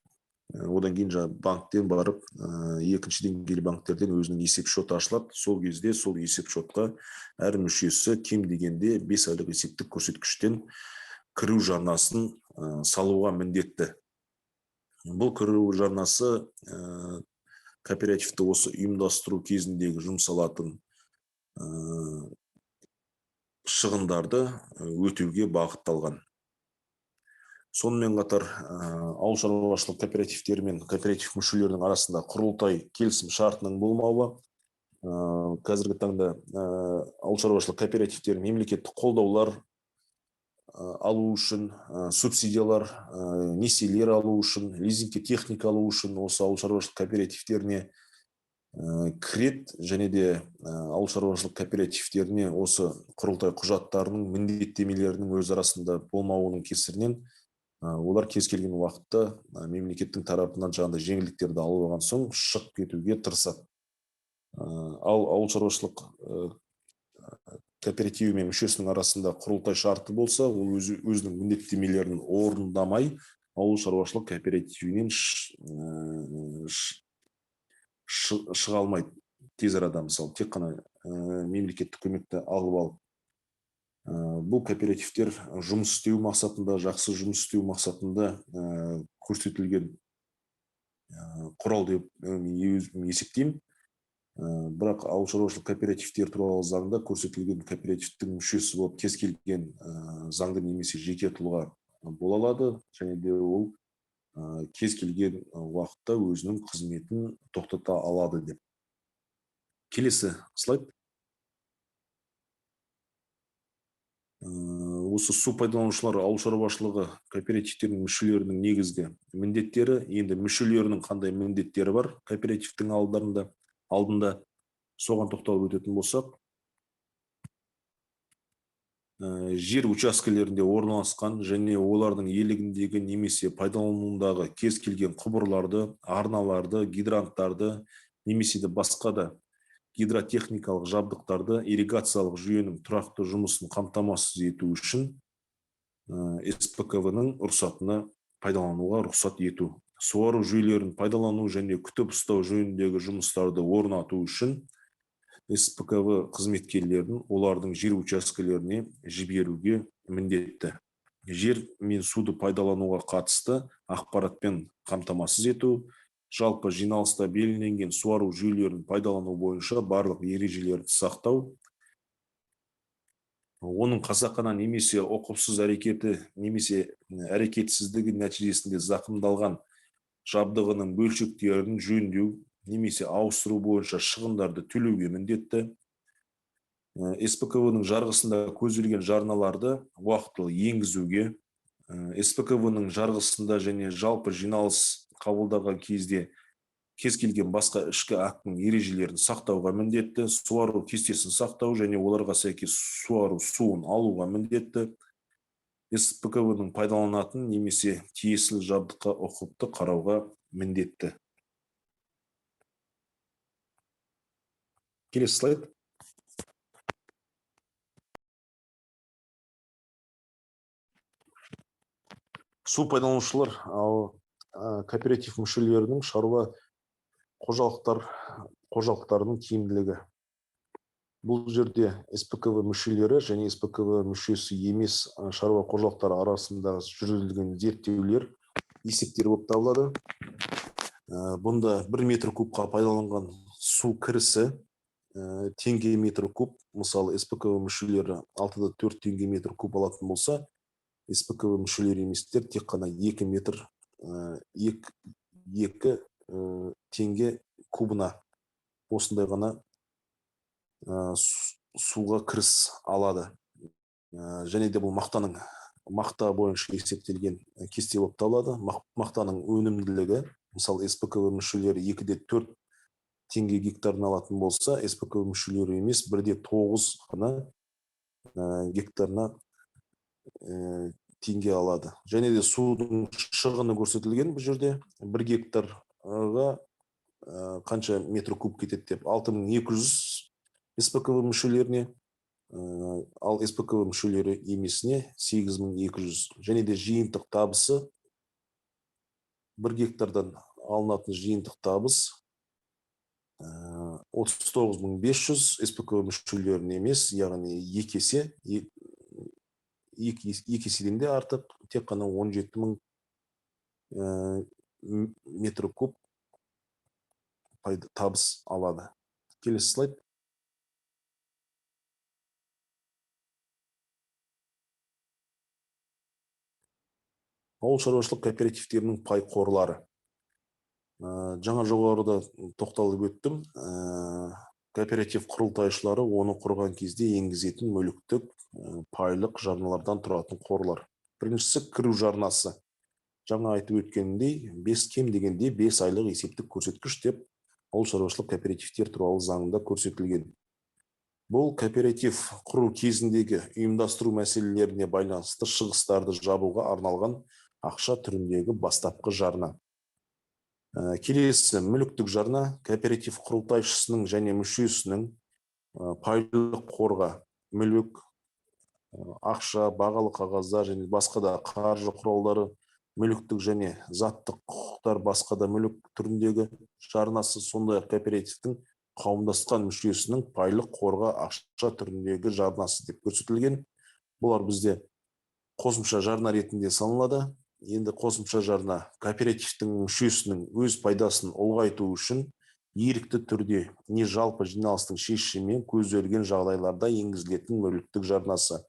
Одан кейін банктен барып, екінші деңгейлі банктерден өзінің есеп шоты ашылады. Сол кезде сол есеп шотқа әр мүшесі кем дегенде 5 айлық есептік көрсеткіштен кіру жарнасын салуға міндетті. Бұл кіру жарнасы кооперативті осы ұйымдастыру кезіндегі жұмсалатын шығындарды өтеуге бағытталған. Сонымен қатар ауыл шаруашылық кооперативтері мен кооператив мүшелерінің арасында құрылтай келісім шартының болмауы, қазіргі таңда ауыл шаруашылық кооперативтері мемлекеттік қолдаулар алуу үчүн субсидиялар, несиелер алуу үчүн, лизингке техника алуу үчүн осы ауыл шаруашылык кооперативтерине кірет, және де ауыл шаруашылык кооперативтерине осы курултай кужаттарынын міндеттемелерінің өз арасында болмауының кесірінен олар кез келген уақытта мемлекеттің тарапынан жаңағыдай жеңілдіктерді алып алған соң шығып кетуге тырысады. Ал ауыл шаруашылык кооперативі мен мүшесінің арасында құрылтай шарты болса, ол өзінің міндеттемелерін орындамай, ауыл шаруашылық кооперативінен шыға алмайды. Тез арада, мысалы, тек қана мемлекеттік көмекті алып алып. Бұл кооперативтер жұмыс істеу мақсатында, жақсы жұмыс істеу мақсатында көрсетілген құрал деп есептеймін. Бірақ ауыл шаруашылық кооперативтер туралы заңда көрсетілген кооперативтің мүшесі болып кез келген заңды немесе жеке тұлға бола алады, және де ол кез келген уақытта өзінің қызметін тоқтата алады деп. Келесі слайд. Осы су пайдаланушылар ауыл шаруашылығы кооперативтерінің мүшелерінің негізгі міндеттері, енді мүшелерінің қандай міндеттері бар кооперативтің алдында соған тоқталып өтетін болсақ, жер учаскелерінде орналасқан және олардың иелігіндегі немесе пайдалануындағы кез келген құбырларды, арналарды, гидранттарды немесе де басқа да гидротехникалық жабдықтарды ирригациялық жүйенің тұрақты жұмысын қамтамасыз ету үшін СПКВ-ның рұқсатына пайдалануға рұқсат ету. Суару жүйелерін пайдалану және күтіп ұстау жөніндегі жұмыстарды орнату үшін СПКВ қызметкерлерін олардың жер учаскелеріне жіберуге міндетті. Жер мен суды пайдалануға қатысты ақпаратпен қамтамасыз ету, жалпы жиналыста белгіленген суару жүйелерін пайдалану бойынша барлық ережелерді сақтау, оның қасақана немесе оқыпсыз әрекеті немесе әрекетсіздігі нәтижесінде зақымдалған жабдығының бөлшектерін жөндеу немесе ауыстыру бойынша шығындарды төлеуге міндетті. СПКВ-ның жарғысында көзделген жарналарды уақытылы енгізуге, СПКВ-ның жарғысында және жалпы жиналыс қабылдаған кезде кез келген басқа ішкі актінің ережелерін сақтауға міндетті, суару кестесін сақтау және оларға сәйкес суару суын алуға міндетті, СПКВ-ның пайдаланатын немесе тиесілі жабдыққа ұқыпты қарауға міндетті. Келесі слайд. Су пайдаланушылар кооператив мүшелерінің шаруа қожалықтарының тиімділігі. Бұл жерде СПКВ мүшелері және СПКВ мүшесі емес шаруа қожалықтары арасында жүргізілген зерттеулер есептер болып табылады. Бұнда 1 метр кубқа пайдаланған су кірісі теңге метр куб, мысалы СПКВ мүшелері 6-4 теңге метр куб алатын болса, СПКВ мүшелері еместер тек қана 2 метр 2 теңге кубына осындай ғана суға кіріс алады. Және де бұл мақта бойынша есептелген кесте болып табылады. Мақтаның өнімділігі, мысалы СПКВ мүшелері 2-4 теңге гектарын алатын болса, СПКВ мүшелері емес 1-9 ғана гектарына теңге алады. Және де судың шығыны көрсетілген бұл жерде 1 гектарға қанша метр куб кетеді деп, 6200 СПКВ мүшелеріне, ал СПКВ мүшелері емесіне 8200. Және де жиынтық табысы 1 гектардан алынатын жиынтық табыс 39500 СПКВ мүшелеріне емес, яғни 2 еседен де артық, тек қана 17000 метр куб табыс алады. Келесі слайд. Ауыл шаруашылық кооперативтерінің пай қорлары. Жаңа жоғарыда тоқталып өттім. кооператив құрылтайшылары оны құрған кезде енгізетін мүліктік пайлық жарналардан тұратын қорлар. Біріншісі кіру жарнасы. Жаңа айтып өткеніндей, кем дегенде 5 айлық есептік көрсеткіш деп ауыл шаруашылық кооперативтер туралы заңында көрсетілген. Бұл кооператив құру кезіндегі ұйымдастыру мәселелеріне байланысты шығыстарды жабуға арналған ақша түріндегі бастапқы жарна. Келесі мүліктік жарна кооператив құрылтайшысының және мүшесінің пайлық қорға мүлік, ақша, бағалы қағаздар және басқа да қаржы құралдары, мүліктік және заттық құқықтар, басқа да мүлік түріндегі жарнасы, сондай-ақ кооперативтің қауымдасқан мүшесінің пайлық қорға ақша түріндегі жарнасы деп көрсетілген. Бұлар бізде қосымша жарна ретінде саналады. Енді қосымша жарна кооперативтің мүшесінің өз пайдасын ұлғайту үшін ерікті түрде не жалпы жиналыстың шешімімен көзделген жағдайларда енгізілетін мүліктік жарнасы.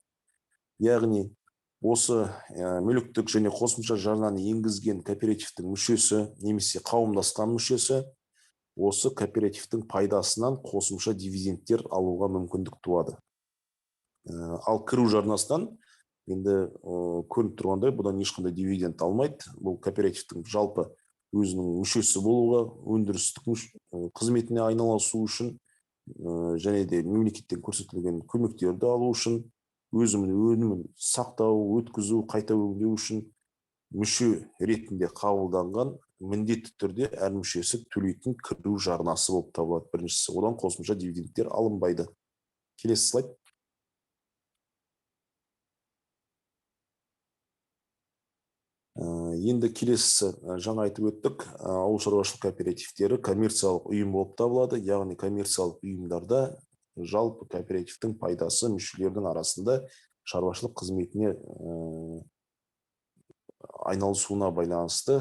Яғни осы мүліктік және қосымша жарнаны енгізген кооперативтің мүшесі немесе қауымдасқан мүшесі осы кооперативтің пайдасынан қосымша дивидендтер алуға мүмкіндік туады. Ал кіру жарнасынан енді көрініп тұрғандай, бұдан ешқандай дивиденд алмайды. Бұл кооперативтің жалпы өзінің мүшесі болуға, өндірістік қызметіне айналысу үшін және де мемлекеттен көрсетілген көмектерді алу үшін, өзінің өнімін сақтау, өткізу, қайта өңдеу үшін мүше ретінде қабылданған міндетті түрде әр мүшесі төлейтін кіру жарнасы болып табылады. Біріншісі, одан қосымша дивидендтер алынбайды. Келесі слайд. Енді келесі жаңа айтып өттік, ауыл шаруашылық кооперативтері коммерциялық ұйым болып табылады. Яғни коммерциялық ұйымдарда жалпы кооперативтің пайдасы мүшелердің арасында шаруашылық қызметіне айналысуына байланысты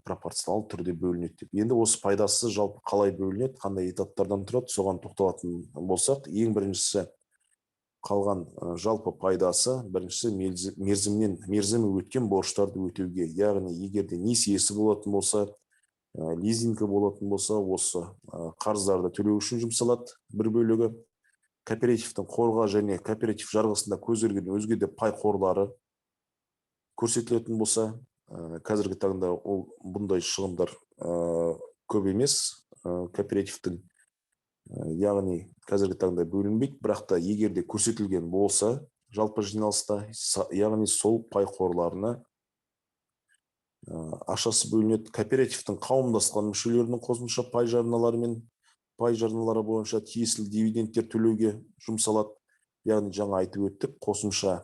пропорционал түрде бөлінеді. Енді осы пайдасы жалпы қалай бөлінеді, қандай этаптардан тұрады, соған тоқталатын болсақ, ең біріншісі қалған жалпы пайдасы, біріншісі мерзімі өткен борыштарды өтеуге. Яғни егер де несиесі болатын болса, лизингі болатын болса, осы қарыздарды төлеу үшін жұмсалады. Бір бөлігі кооперативтің қорға және кооператив жарғысында көзделген өзге де пай қорлары көрсетілетін болса, қазіргі таңда бұндай шығындар көп емес кооперативтің, яғни қазіргі таңда бөлінбейді, бірақ та егер де көрсетілген болса жалпы жиналыста, яғни сол пай қорларына ақшасы бөлінеді. Кооперативтің қауымдасқан мүшелерінің қосымша пай жарналары бойынша тиесілі дивидендтер төлеуге жұмсалады. Яғни жаңа айтып өттік, қосымша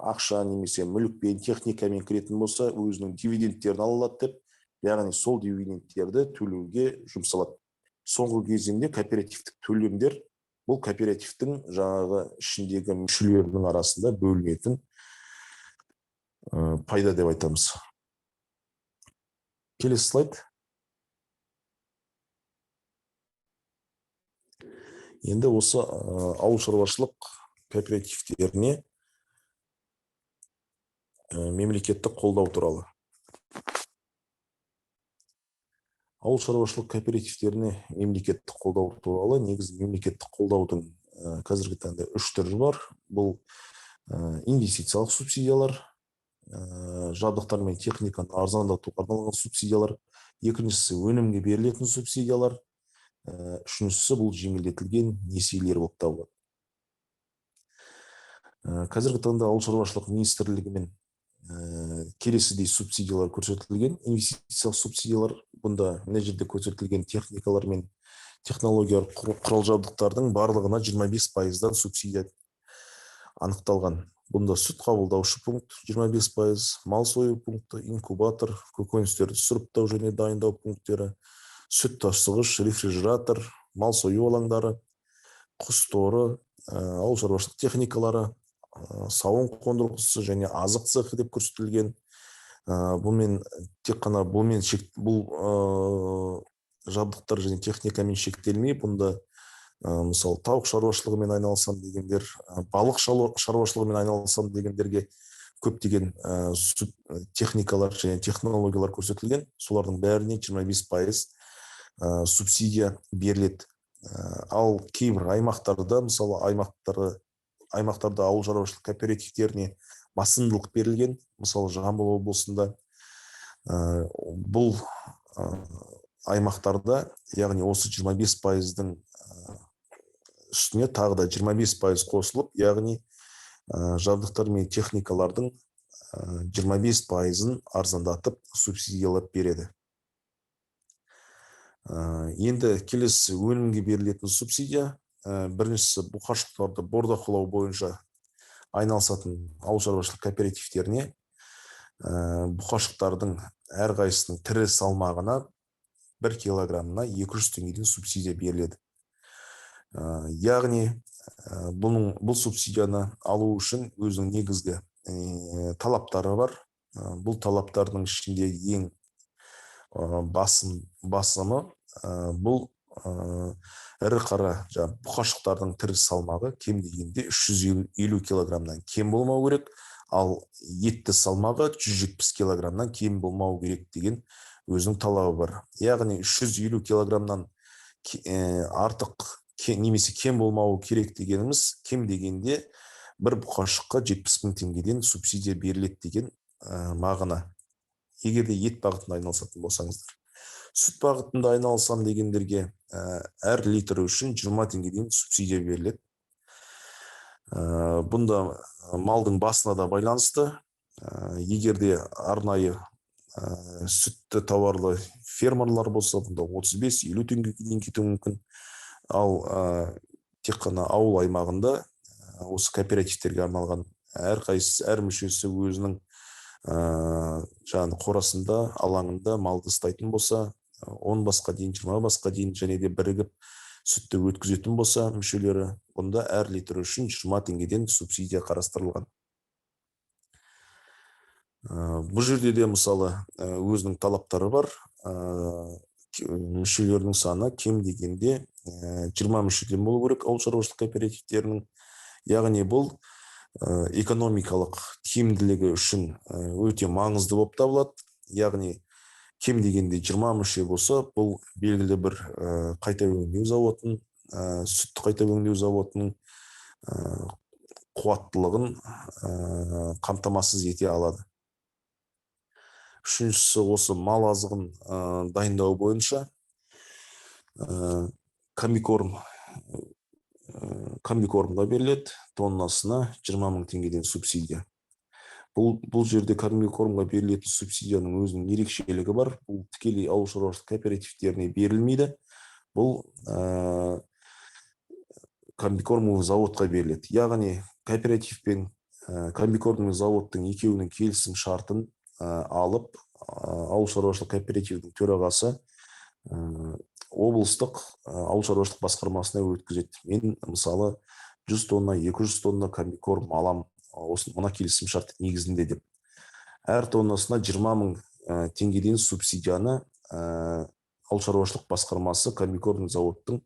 ақша немесе мүлікпен, техникамен кіретін болса, өзінің дивидендтерін алады деп, яғни сол дивидендтерді төлеуге жұмсалады. Соңғы кезеңде кооперативтік төлемдер бұл кооперативтің жаңағы ішіндегі мүшелерінің арасында бөлінетін пайда деп айтамыз. Келесі слайд. Енді осы ауыл шаруашылық кооперативтеріне мемлекеттік қолдау туралы. Ауыл шаруашылық кооперативтеріне мемлекеттік қолдау туралы, негізі мемлекеттік қолдаудың қазіргі таңда 3 түрі бар. Бұл инвестициялық субсидиялар, жабдықтар мен техниканы арзандатуға арналған субсидиялар, екіншісі өнімге берілетін субсидиялар, үшіншісі бұл жеңілдетілген несиелер болып табылады. Қазіргі таңда ауыл шаруашылық министрлігімен келесідей субсидиялар көрсетілген. Инвестициялық субсидиялар, бұнда мына жерде көрсетілген техникалар мен технологиялар құрал жабдықтардың барлығына 25%-дан субсидия анықталған. Бұнда сүт қабылдаушы пункт 25%, мал сою пункты, инкубатор, көкөністерді сұрыптау және дайындау пункттері, сүт тасығыш, рефрижератор, мал сою алаңдары, құс торы, ауыл шаруашылық техникалары, сауын қондырғысы және азық цехы деп көрсетілген. Бұл жабдықтар және техникамен шектелмей, бұнда мысалы тауық шаруашылығымен айналысам дегендер, балық шаруашылығымен айналысам дегендерге көптеген техникалар және технологиялар көрсетілген. Солардың бәріне 25% субсидия беріледі. Ал кейбір аймақтарда, мысалы аймақтарда ауыл шаруашылық кооперативтеріне басымдылық берілген. Мысалы Жамбыл облысында бұл аймақтарда, яғни осы 25%-дің үстіне тағы да 25% қосылып, яғни жабдықтар мен техникалардың 25%-ын арзандатып субсидиялап береді. Енді келесі өнімге берілетін субсидия, біріншісі бұқашықтарды бордақылау бойынша айналысатын ауыл шаруашылық кооперативтеріне бұқашықтардың әрқайсысының тірі салмағына 1 килограммына 200 теңгеден субсидия беріледі. Яғни бұл субсидияны алу үшін өзінің негізгі талаптары бар. Бұл талаптардың ішінде ең басымы бұл ірі қара бұқашықтардың тірі салмағы кем дегенде 350 килограммнан кем болмау керек, ал етті салмағы 170 килограммнан кем болмау керек деген өзінің талабы бар. Яғни 350 килограммнан артық немесе кем болмауы керек дегеніміз, кем дегенде бір бұқашыққа 70 мың теңгеден субсидия беріледі деген мағына. Егерде ет бағытында айналысатын болсаңыздар. Сүт бағытында айналысам дегендерге әр литр үшін 20 теңгеден субсидия беріледі. Бұнда малдың басына да байланысты. Егерде арнайы сүтті тауарлы фермерлар болса, бұнда 35-50 теңгеге дейін кетуі мүмкін. Ал тек қана ауыл аймағында осы кооперативтерге арналған әр мүшесі өзінің қорасында, алаңында малды ұстайтын болса, 10 басқа дейін, 20 басқа дейін және де бірігіп сүтті өткізетін болса мүшелері, бұнда әр литр үшін 20 теңгеден субсидия қарастырылған. Бұл жерде де мысалы өзінің талаптары бар. Мүшелердің саны кем дегенде 20 мүшеден болу керек ауыл шаруашылық кооперативтерінің. Яғни бұл экономикалық тиімділігі үшін өте маңызды болып табылады. Яғни кем дегенде 20 мүше болса, бұл белгілі бір қайта өңдеу зауытының, сүтті қайта өңдеу зауытының қуаттылығын қамтамасыз ете алады. Үшіншісі, осы мал азығын дайындау бойынша комбикормға беріледі, тоннасына 20 мың теңгеден субсидия. Бұл жерде комбикормға берілетін субсидияның өзінің ерекшелігі бар. Бұл тікелей ауыл шаруашылық кооперативтеріне берілмейді. Бұл комбикормовый заводқа беріледі. Яғни кооператив пен комбикормовый заводтың екеуінің келісім шартын алып, ауыл шаруашылық кооперативдің төрағасы облыстық ауыл шаруашылық басқармасына өткізеді. Мен мысалы 100 тонна, 200 тонна комбикорм алам, мына келісім шарт негізінде деп. Әр тоннасына 20 мың теңгеден субсидияны ауыл шаруашылық басқармасы комбикорм заводтың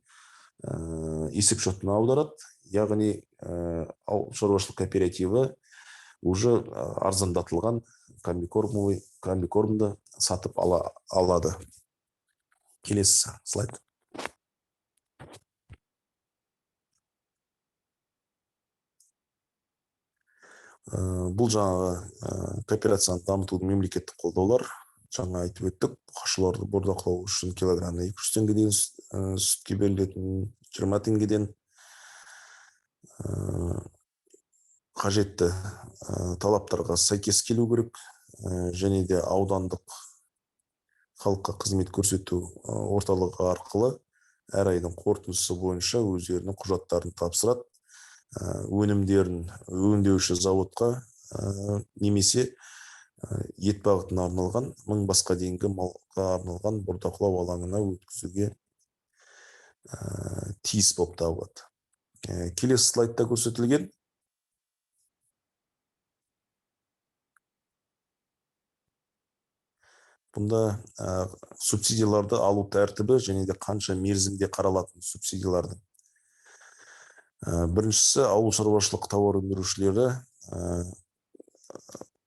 есеп шотына аударады. Яғни ауыл шаруашылық кооперативі уже арзандатылған комбикормды сатып алады. Келесі слайд. Бұл жаңағы кооперацияны дамытудың мемлекеттік қолдаулар. Жаңа айтып өттік, бұқашыларды бордақылау үшін килограммына 200 теңгеден сүтке берілетін, 20 теңгеден қажетті талаптарға сәйкес келу керек, және де аудандық халыққа қызмет көрсету орталығы арқылы әр айдың қорытындысы бойынша өздерінің құжаттарын тапсырады. Өнімдерін өңдеуші заводқа немесе ет бағытына арналған 1000 басқа дейінгі малға арналған бордақылау алаңына өткізуге тиіс болып табылады. Келесі слайдта көрсетілген бұнда субсидияларды алу тәртібі және де қанша мерзімде қаралатын субсидиялардың. Біріншісі, ауыл шаруашылық тауар өндірушілері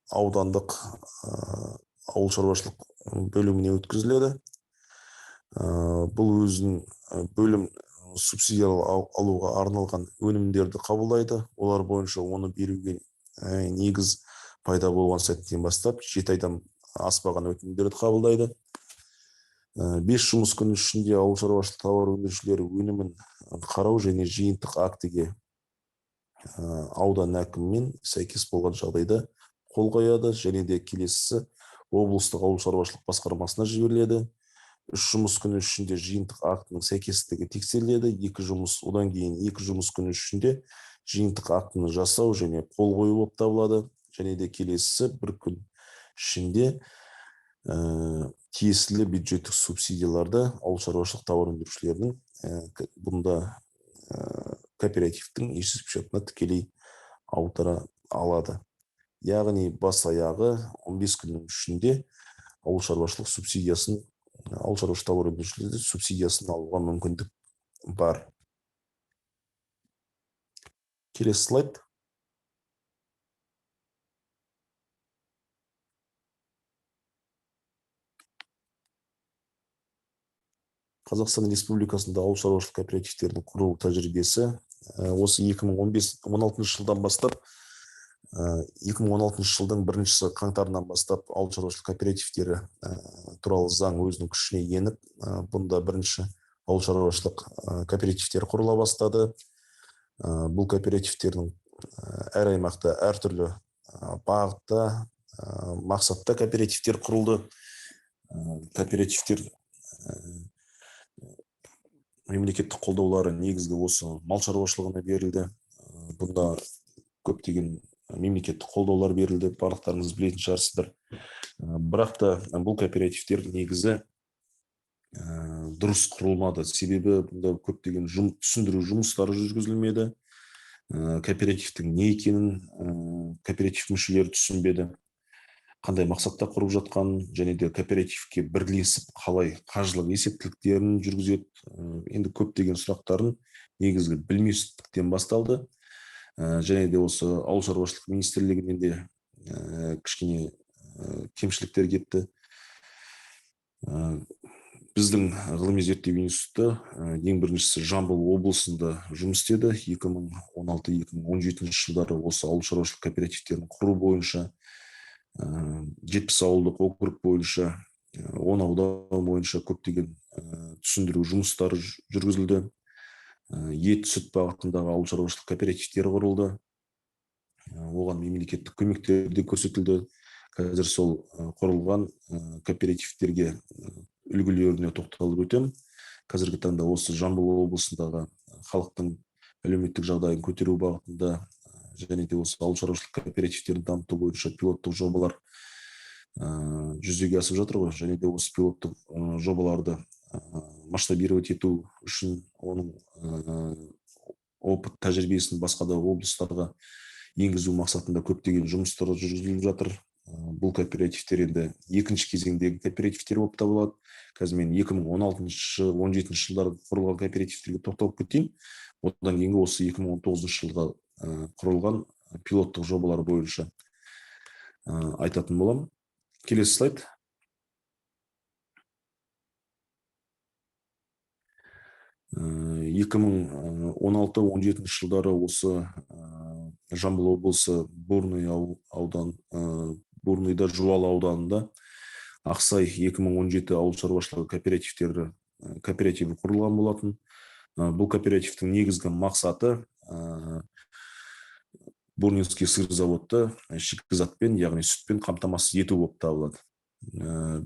аудандық ауыл шаруашылық бөліміне өткізіледі. Бұл өзінің бөлім субсидия алуға арналған өнімдерді қабылдайды. Олар бойынша оны беруге негіз пайда болған сәттен бастап 7 айдан аспаған өтінімдерді қабылдайды. 5 жұмыс күні ішінде ауыл шаруашылық тауар өндірушілері өнімін қарау және жиынтық актіге аудан әкімімен сәйкес болған жағдайда қол қояды, және де келесісі облыстық ауыл шаруашылық басқармасына жіберіледі. 3 жұмыс күні ішінде жиынтық актінің сәйкестігі тексеріледі. Одан кейін 2 жұмыс күні ішінде жиынтық актіні жасау және қол қою болып табылады. Және де келесісі 1 күн ішінде тиесілі бюджеттік субсидияларды ауыл шаруашылық тауар өндірушілерінің бұнда кооперативтің есепшотына тікелей аудара алады. Яғни бас аяғы 15 күннің ішінде ауыл шаруашылық тауар өндірушілері субсидиясын алуға мүмкіндік бар. Келесі слайд. Қазақстан Республикасында ауыл шаруашылық кооперативтерінің құрылу тәжірибесі осы 2016 жылдан бастап 2016 жылдың 1 қаңтарынан бастап ауыл шаруашылық кооперативтері туралы заң өзінің күшіне еніп, бұнда бірінші ауыл шаруашылық кооперативтері құрыла бастады. Бұл кооперативтердің әр аймақта әртүрлі бағытта, мақсатта кооперативтер құрылды. Кооперативтер мемлекеттік қолдаулары негізгі осы мал шаруашылығына берілді. Бұнда көптеген мемлекеттік қолдаулар берілді, барлықтарыңыз білетін шығарсыздар. Бірақ та бұл кооперативтер негізі дұрыс құрылмады. Себебі бұнда көптеген түсіндіру жұмыстары жүргізілмеді. Кооперативтің не екенін кооператив мүшелері түсінбеді. Қандай мақсатта құрып жатқан, және де кооперативке бірлесіп қалай қаржылық есептіліктерін жүргізеді. Енді көптеген сұрақтарын негізгі білместіктен басталды. Және де осы ауыл шаруашылық министрлігінен де кішкене кемшіліктер кетті. Біздің ғылыми зерттеу институты ең біріншісі Жамбыл облысында жұмыс істеді. 2016-2017 жылдары осы ауыл шаруашылық кооперативтерін құру бойынша 70 ауылдық округ бойынша, 10 аудан бойынша көптеген түсіндіру жұмыстары жүргізілді. Ет, сүт бағытындағы ауыл шаруашылық кооперативтері құрылды. Оған мемлекеттік көмектер де көрсетілді. Қазір сол құрылған кооперативтерге үлгілеріне тоқталып өтем. Қазіргі таңда осы Жамбыл облысындағы халықтың әлеуметтік жағдайын көтеру бағытында, және де осы ауыл шаруашылық кооперативтерін дамыту бойынша пилоттық жобалар жүзеге асып жатыр ғой. Және де осы пилоттық жобаларды масштабировать ету үшін оның опыт тәжірибесін басқа да облыстарға енгізу мақсатында көптеген жұмыстар жүргізіліп жатыр. Бұл кооперативтер енді екінші кезеңдегі кооперативтер болып табылады. Қазір мен 2016-17 жылдары құрылған кооперативтерге тоқталып кетейін. Одан кейінгі осы 2019 жылға құрылған пилоттық жобалар бойынша айтатын болам. Келесі слайд. Ә, 2016-17 жылдары осы Жамбыл облысы Бурныйда Жуалы ауданында Ақсай 2017 ауыл шаруашылығы кооперативі құрылған болатын. Бұл кооперативтің негізгі мақсаты Бурнинский сыр заводты шикізатпен, яғни сүтпен қамтамасыз ету болып табылады.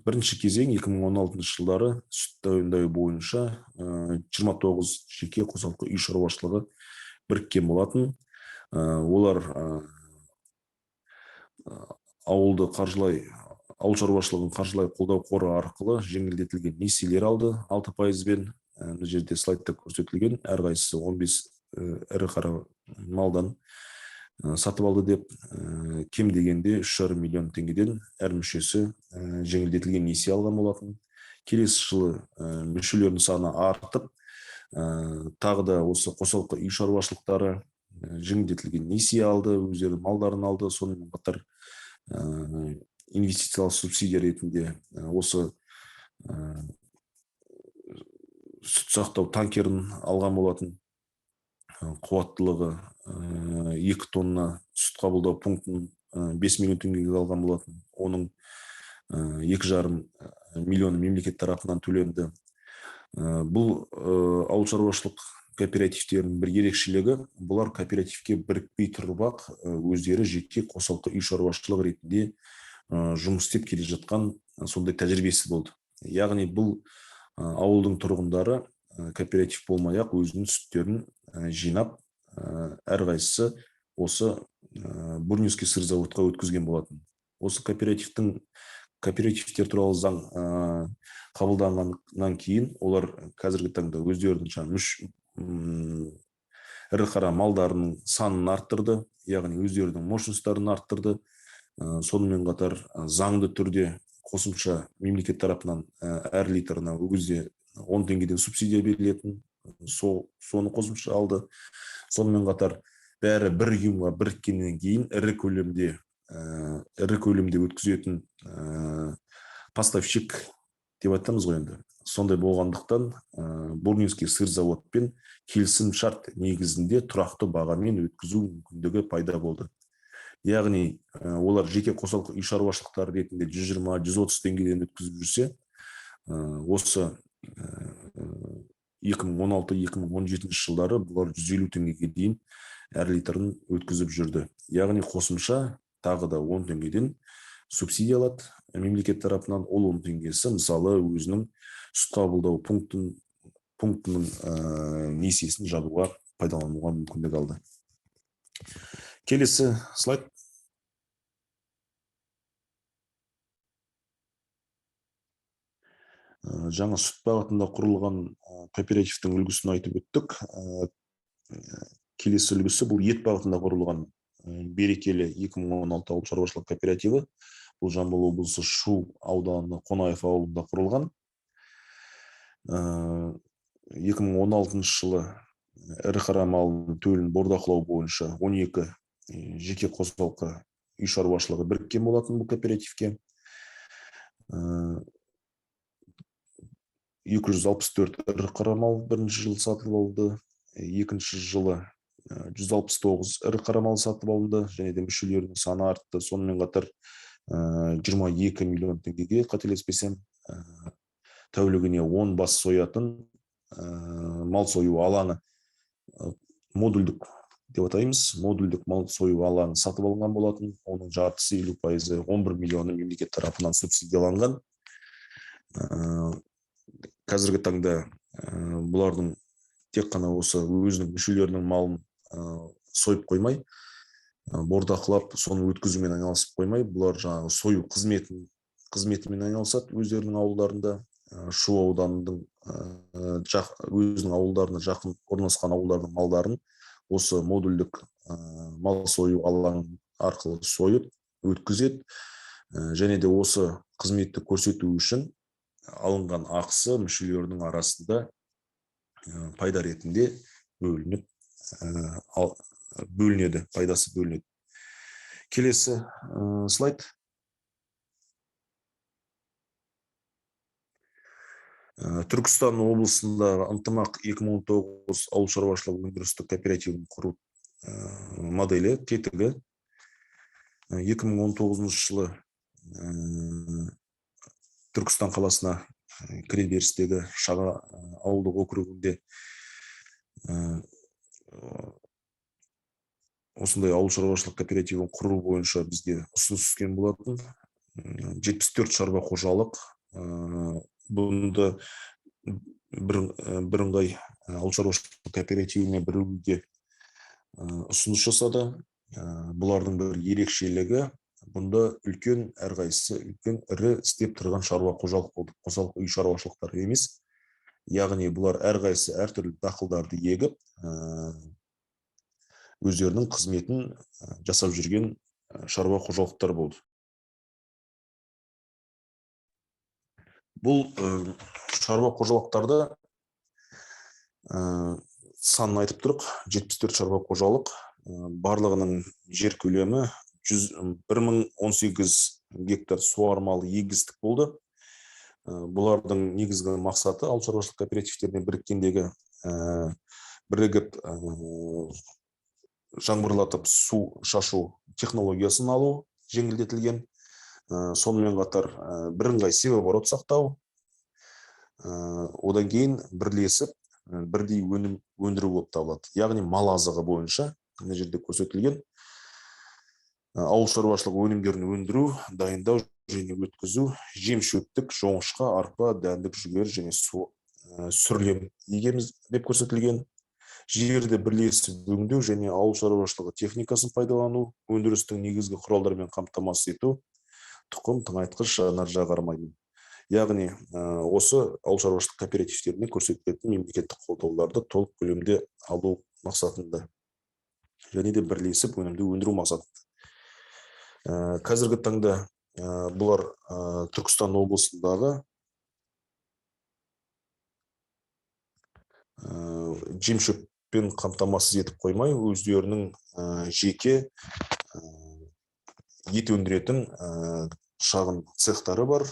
Бірінші кезең 2016 жылдары сүт дайындау бойынша 29 жеке қосалқы үй шаруашылығы біріккен болатын. Олар ауыл шаруашылығын қаржылай қолдау қоры арқылы жеңілдетілген несиелер алды 6%-бен. Бұл жерде слайдта көрсетілген, әрқайсысы 15 ірі қара малдан сатып алды деп, кем дегенде 3,5 миллион теңгеден әр мүшесі жеңілдетілген несие алған болатын. Келесі жылы мүшелердің саны артып, тағы да осы қосалқы үй шаруашылықтары жеңілдетілген несие алды, өздері малдарын алды. Сонымен қатар инвестициялық субсидия ретінде осы сүт сактоо танкерин алган болатын. Кубаттуулугу 2 тонна сүт кабылдоо пунктун 5 миллион теңгеге алган болатын. Онун 2,5 миллион мемлекет тарапынан төленди. Бул ауыл шаруашылык кооперативтеринин бир ерекшелиги, булар кооперативке бирикпей туруп өздөрү жеке косалкы үй шаруашылык ретинде жумуш істеп келе жаткан сондай тажрыйбеси болду. Яғни бул ауылдың тургундары кооператив болмай өзүнүн сүттөрүн жыйнап, ар кайсысы осы Бурнинский сыр заводко өткүзген болатын. Осы кооперативтер тууралуу заң кабылдангандан кийин олар қазіргі таңда өздөрүнүн ыры кара малдарынын санын арттырды, яғни өздөрүнүн мощностторун арттырды. Сонымен қатар заңды түрде косумча мемлекет тарапынан әр литрына өзү 10 теңгеден субсидия берилетін, соны косумча алды. Сонымен қатар бәрі бір ұйымға біріккеннен кейін ірі көлемде өткізетін поставщик деп айтамыз ғой енді. Сондай болғандықтан Бурнинский сыр заводпен келісім шарт негізінде тұрақты бағамен өткізу мүмкіндігі пайда болды. Яғни олар жеке қосалқы үй шаруашылықтары ретінде 120-130 теңгеден өткізіп жүрсе, осы 2016-2017 жылдары бұлар 150 теңгеге дейін әр литрін өткізіп жүрді. Яғни қосымша тағы да 10 теңгеден субсидия алады мемлекет тарапынан. Ол 10 теңгесі мысалы өзінің сүт қабылдау пунктінің несиесін жабуға пайдалануға мүмкіндік алды. Келесі слайд. Жаңа сүт бағытында құрылған кооперативтің үлгісін айтып өттік. Келесі үлгісі бұл ет бағытында құрылған Берекелі 2016 ауыл шаруашылық кооперативі. Бұл Жамбыл облысы Шу ауданы Қонаев ауылында құрылған. 2016 жылы ірі қара малының төлін бордақылау бойынша 12 жеке қосалқы үй шаруашылығы біріккен болатын бұл кооперативке. 264 ірі қара мал бірінші жылы сатып алды. Екінші жылы 169 ірі қара мал сатып алынды, және де мүшелерінің саны артты. Сонымен қатар 22 миллион теңгеге, қателеспесем, тәулігіне 10 бас соятын мал сою алаңы, модульдік деп атаймыз, модульдік мал сою алаңы сатып алынған болатын. Оның жартысы 50%, 11 миллионы мемлекет тарапынан субсидияланған. Қазіргі таңда бұлардың тек қана осы өзінің мүшелерінің малын сойып қоймай, бордақылап, соны өткізумен айналысып қоймай, бұлар жаңағы сою қызметімен айналысады өздерінің ауылдарында. Шу ауданының өзінің ауылдарына жақын орналасқан ауылдардың малдарын осы модульдік мал сою алаңы арқылы сойып өткізеді, және де осы қызметті көрсету үшін алынған ақысы мүшелерінің арасында пайда ретінде бөлінеді, пайдасы бөлінеді. Келесі слайд. Түркістан облысында ынтымақ 2019 ауыл шаруашылығы өндірістік кооперативін құру моделі тетігі 2019 жылы Түркістан қаласына кіреберістегі Шаға ауылдық округінде осындай ауыл шаруашылық кооперативін құру бойынша бізге ұсыныс түскен болатын. 74 шаруа қожалық бұнда бірыңғай ауыл шаруашылық кооперативіне бірігуге ұсыныс жасады. Бұлардың бір ерекшелігі, бұнда үлкен әрқайсысы үлкен ірі істеп тұрған шаруа қожалық болды, қосалқы үй шаруашылықтары емес. Яғни бұлар әрқайсысы әртүрлі дақылдарды егіп, өздерінің қызметін жасап жүрген шаруа қожалықтар болды. Бұл шаруа қожалықтарда санын айтып тұрық, 74 шаруа қожалық, барлығының жер көлемі 1018 гектар суармалы егістік болды. Бұлардың негізгі мақсаты ауыл шаруашылық кооперативтеріне бірігіп жаңбырлатып су шашу технологиясын алу жеңілдетілген. Сонымен қатар бірыңғай себепорот сақтау, одан кейін бірлесіп бірдей өнім өндіру болып табылады. Яғни мал азығы бойынша мына жерде көрсетілген ауыл шаруашылығы өнімдерін өндіру, дайындау және өткізу, жем шөптік, жоңышқа, арпа, дәндік жүгері және сүрлем егеміз деп көрсетілген. Жерді бірлесіп өңдеу және ауыл шаруашылығы техникасын пайдалану, өндірістің негізгі құралдарымен қамтамасыз ету, тұқым, тыңайтқыш, жанар-жағармаймен. Яғни осы ауыл шаруашылық кооперативтеріне көрсетілетін мемлекеттік қолдауларды толық көлемде алу мақсатында және де бірлесіп өнімді өндіру мақсатында. Қазіргі таңда бұлар Түркістан облысындағы жем-шөппен қамтамасыз етіп қоймай, өздерінің жеке ет өндіретін шағын цехтары бар,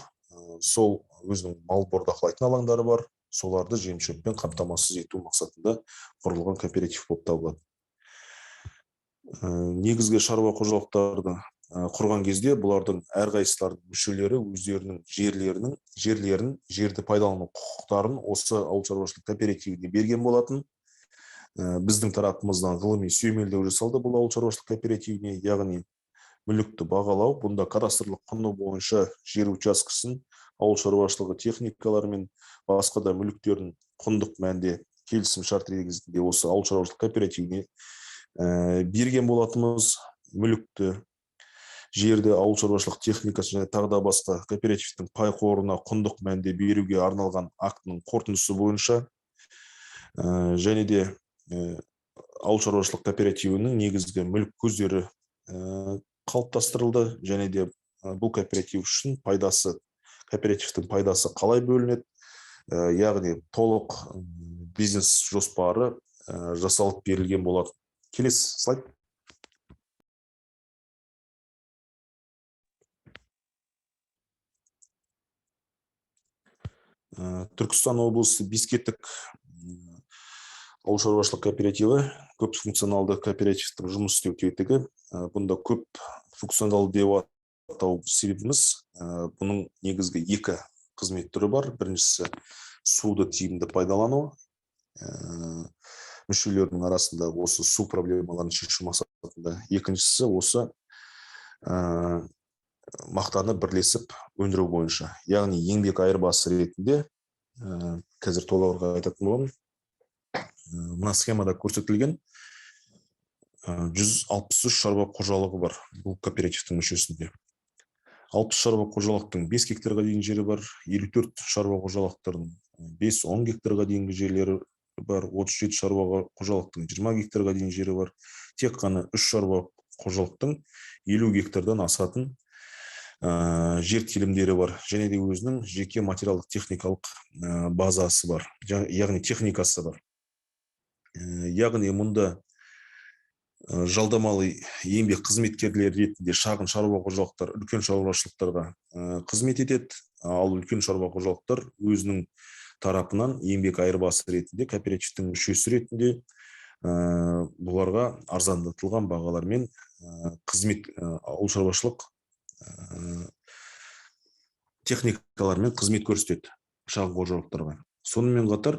сол өзінің мал бордақылайтын алаңдары бар, соларды жем-шөппен қамтамасыз ету мақсатында құрылған кооператив болып табылады. Негізгі шаруа қожалықтарды құрған кезде бұлардың әрқайсылардың мүшелері өздерінің жерлерін, жерді пайдалану құқықтарын осы ауыл шаруашылық кооперативіне берген болатын. Біздің тарапымыздан ғылыми сүйемелдеу жасалды бұл ауыл шаруашылық кооперативіне, яғни мүлікті бағалау, бұнда кадастрлық құны бойынша жер учаскесін, ауыл шаруашылығы техникалары мен басқа да мүліктерін құндық мәнде келісім шарт негізінде осы ауыл шаруашылық кооперативіне берген болатынымыз. Мүлікті, жерді, ауыл шаруашылық техникасы және тағы да басқа кооперативтің пай қорына құндық мәнде беруге арналған актының қорытындысы бойынша және де ауыл шаруашылық кооперативінің негізгі мүлік көздері қалыптастырылды және де бұл кооператив үшін кооперативтің пайдасы қалай бөлінеді, яғни толық бизнес жоспары жасалып берілген болады. Келесі слайд. Түркістан облысы Бескеттік ауыл шаруашылық кооперативі көп функционалды кооперативтің жұмыс істеу тетігі. Бұнда көп функционалды деп атау себебіміз, бұның негізгі екі қызмет түрі бар. Біріншісі суды тиімді пайдалану. Мүшелердің арасында осы су проблемаларын шешу мақсатында. Екіншісі осы мақтаны бірлесіп өндіру бойынша. Яғни еңбек айырбасы ретінде қазір толығырақ айтатын боламын. Мына схемада көрсетілген 163 шаруа қожалығы бар бұл кооперативтің мүшесінде. 60 шаруа қожалықтың 5 гектарға дейін жері бар, 54 шаруа қожалықтардың 5-10 гектарға дейінгі жерлері бар, 37 шаруа қожалықтың 20 гектарға дейін жері бар. Тек қана 3 шаруа қожалықтың 50 гектардан асатын жер телімдері бар, және де өзінің жеке материалдық техникалық базасы бар, яғни техникасы бар. Яғни мұнда жалдамалы еңбек қызметкерлері ретінде шағын шаруа қожалықтар үлкен шаруашылықтарға қызмет етеді, ал үлкен шаруа қожалықтар өзінің тарапынан еңбек айырбасы ретінде, кооперативтің мүшесі ретінде бұларға арзандатылған бағалармен қызмет, ауыл шаруашылық техникалармен қызмет көрсетеді шағын қожалықтарға. Сонымен қатар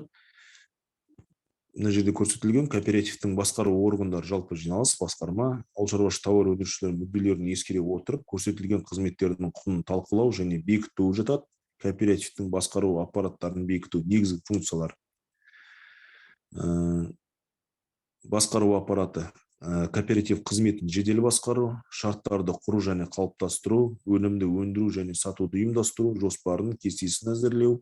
мына жерде көрсетілген кооперативтің басқару органдары жалпы жиналыс, басқарма, ауыл шаруашылық тауар өндірушілер мүдделерін ескере отырып, көрсетілген қызметтердің құнын талқылау және бекіту жатады. Кооперативтің басқару аппараттарын бекіту негізгі функциялар. Басқару аппараты кооператив қызметін жедел басқару, шарттарды құру және қалыптастыру, өнімді өндіру және сатуды ұйымдастыру, жоспарын, кестесін әзірлеу,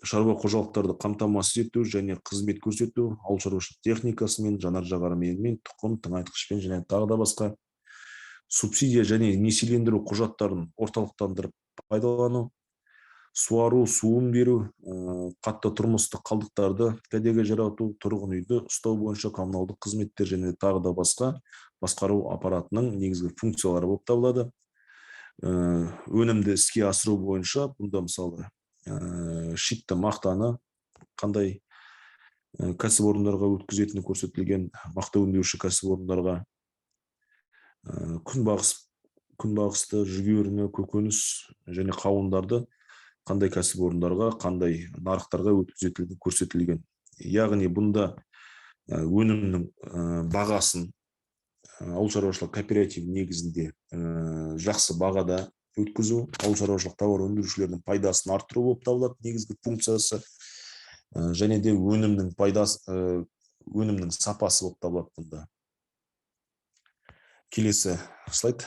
шаруа қожалықтарды қамтамасыз ету және қызмет көрсету, ауыл шаруашылық техникасымен, жанар-жағармаймен, тұқым, тыңайтқышпен және тағы да басқа. Субсидия және несиелендіру құжаттарын орталықтандырып пайдалану, суару, суын беру, қатты тұрмыстық қалдықтарды кәдеге жарату, тұрғын үйді ұстау бойынша коммуналдық қызметтер және тағы да басқа басқару аппаратының негізгі функциялары болып табылады. өнімді іске асыру бойынша бұнда мысалы шитті мақтаны қандай кәсіпорындарға өткізетіні көрсетілген, мақта өңдеуші кәсіпорындарға күнбағысты, жүгеріні, көкөніс және қауындарды қандай кәсіпорындарға, қандай нарықтарға өткізетіні көрсетілген. Яғни бұнда өнімнің бағасын ауыл шаруашылық кооператив негізінде жақсы бағада өткізу, ауыл шаруашылық тауар өндірушілердің пайдасын арттыру болып табылады негізгі функциясы, және де өнімнің сапасы болып табылады бұнда. Келесі слайд.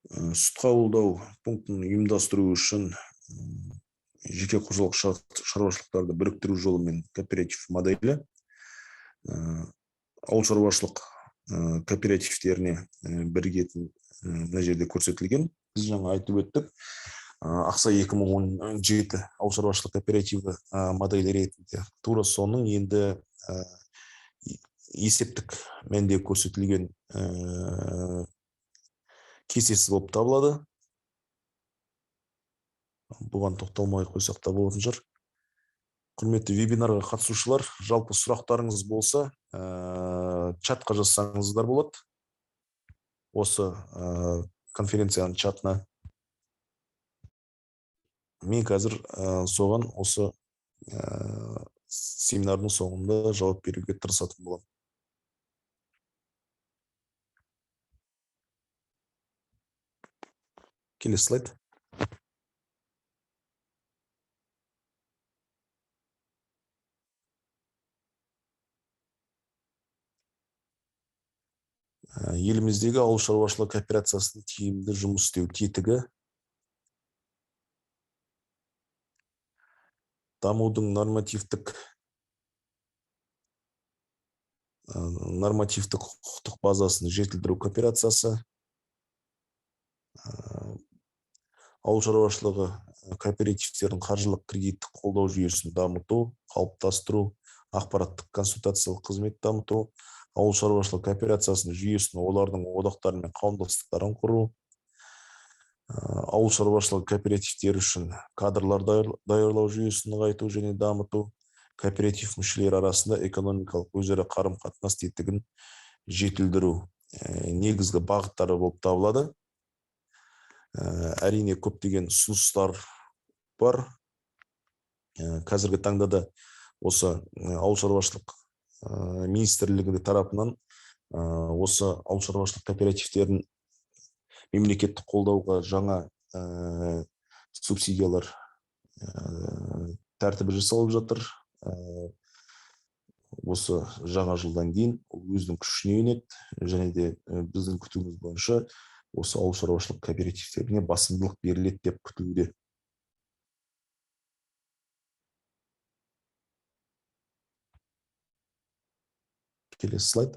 Сүт қабылдау пунктін ұйымдастыру үшін жеке қожалық шаруашылықтарды біріктіру жолымен кооператив моделі ауыл шаруашылық кооперативтеріне бірігетін мына жерде көрсетілген. Біз жаңа айтып өттік, Ақсай 2017 ауыл шаруашылық кооперативі моделі ретінде тура соның енді есептік мәнде көрсетілген кесесі болып табылады. Бұған тоқталмай қойсақ та болатын шығар. Құрметті вебинарға қатысушылар, жалпы сұрақтарыңыз болса, чатқа жазсаңыздар болады. Осы конференцияның чатына. Мен қазір соған осы семинардың соңында жауап беруге тырысатын боламын. Келесі слайд. Еліміздегі ауыл шаруашылық кооперациясының тиімді жұмыс істеу тетігі, дамудың нормативтік құқықтық базасын жетілдіру кооперациясы, ауыл шаруашылығы кооперативтердің қаржылық кредиттік қолдау жүйесін дамыту, қалыптастыру, ақпараттық консультациялық қызмет дамыту, ауыл шаруашылық кооперациясының жүйесін, олардың одақтары мен қауымдастықтарын құру, ауыл шаруашылығы кооперативтері үшін кадрлар даярлау жүйесін нығайту және дамыту, кооператив мүшелері арасында экономикалық өзара қарым-қатынас тетігін жетілдіру негізгі бағыттары болып табылады. Әрине көптеген ұсыныстар бар. Қазіргі таңда да осы ауыл шаруашылық министрлігі тарапынан осы ауыл шаруашылық кооперативтерін мемлекеттік қолдауға жаңа субсидиялар тәртібі жасалып жатыр. Осы жаңа жылдан кейін өзінің күшіне енеді және де біздің күтуіміз бойынша осы ауыл шаруашылық кооперативтеріне басымдылық беріледі деп күтілуде. Келесі слайд.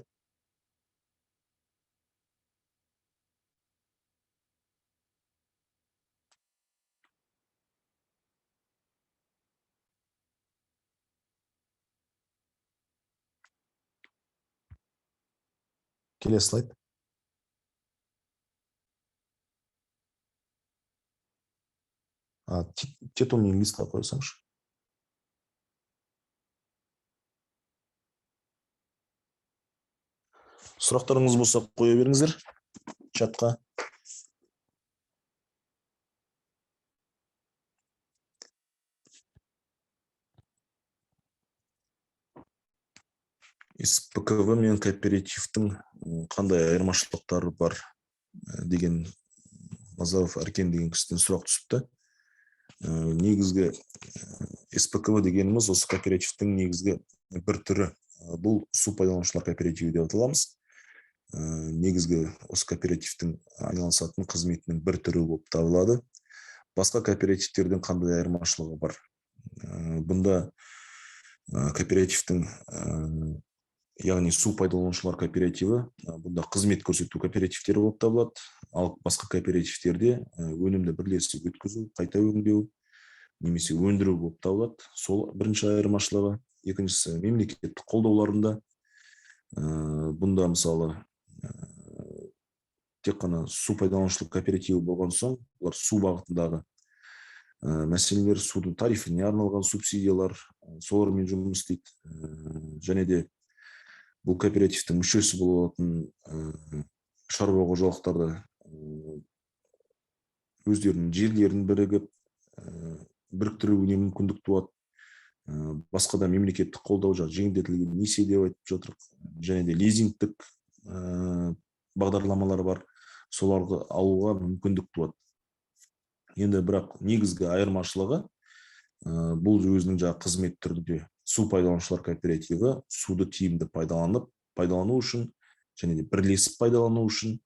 Келесі слайд. Титульный листқа қойсаңшы. Сұрақтарыңыз болса қоя беріңіздер чатқа. СПКВ мен кооперативтің қандай айырмашылықтары бар деген Назаров Аркен деген кісіден сұрақ түсіпті. Негізгі СПКВ дегеніміз осы кооперативтің негізгі бір түрі. Бұл су пайдаланушылар кооперативі деп аталамыз. Негізгі осы кооперативтің айналысатын қызметінің бір түрі болып табылады. Басқа кооперативтердің қандай айырмашылығы бар? Бұнда кооперативтің, яғни су пайдаланушылар кооперативі, бұнда қызмет көрсету кооперативтері болып табылады. Ал басқа кооперативтерде өнімді бірлесіп өткізу, қайта өңдеу немесе өндіру болып табылады. Сол бірінші айырмашылығы. екіншісі мемлекеттік қолдауларында. Бұнда мысалы тек қана су пайдаланушылық кооперативі болған соң, олар су бағытындағы мәселелер, судың тарифіне арналған субсидиялар, солармен жұмыс істейді. Және де бұл кооперативтің мүшесі болатын шаруа қожалықтары өздерінің жерлерін біріктіруіне мүмкіндік туады. Басқа да мемлекеттік қолдау, жеңілдетілген несие деп айтып жатыр, және де лизингтік бағдарламалар бар, соларды алуға мүмкіндік туады. Енді бірақ негізгі айырмашылығы бұл өзінің қызмет түрінде су пайдаланушылар кооперативі суды тиімді пайдалану үшін және де бірлесіп пайдалану үшін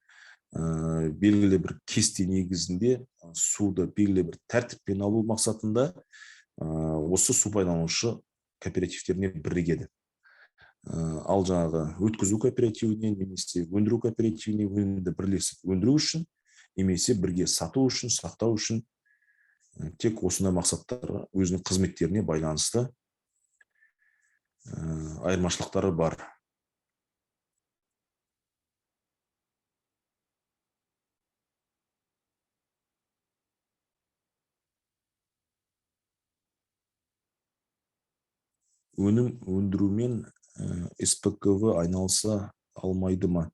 белгілі бір кесте негізінде суды белгілі бір тәртіппен алу мақсатында осы су пайдаланушы кооперативтеріне бірігеді. Ал өткізу кооперативіне немесе өндіру кооперативіне өнімді бірлесіп өндіру үшін немесе бірге сату үшін, сақтау үшін тек осындай мақсаттарға өзінің қызметтеріне байланысты айырмашылықтары бар. Өнім өндірумен СПКВ айналыса алмайды ма?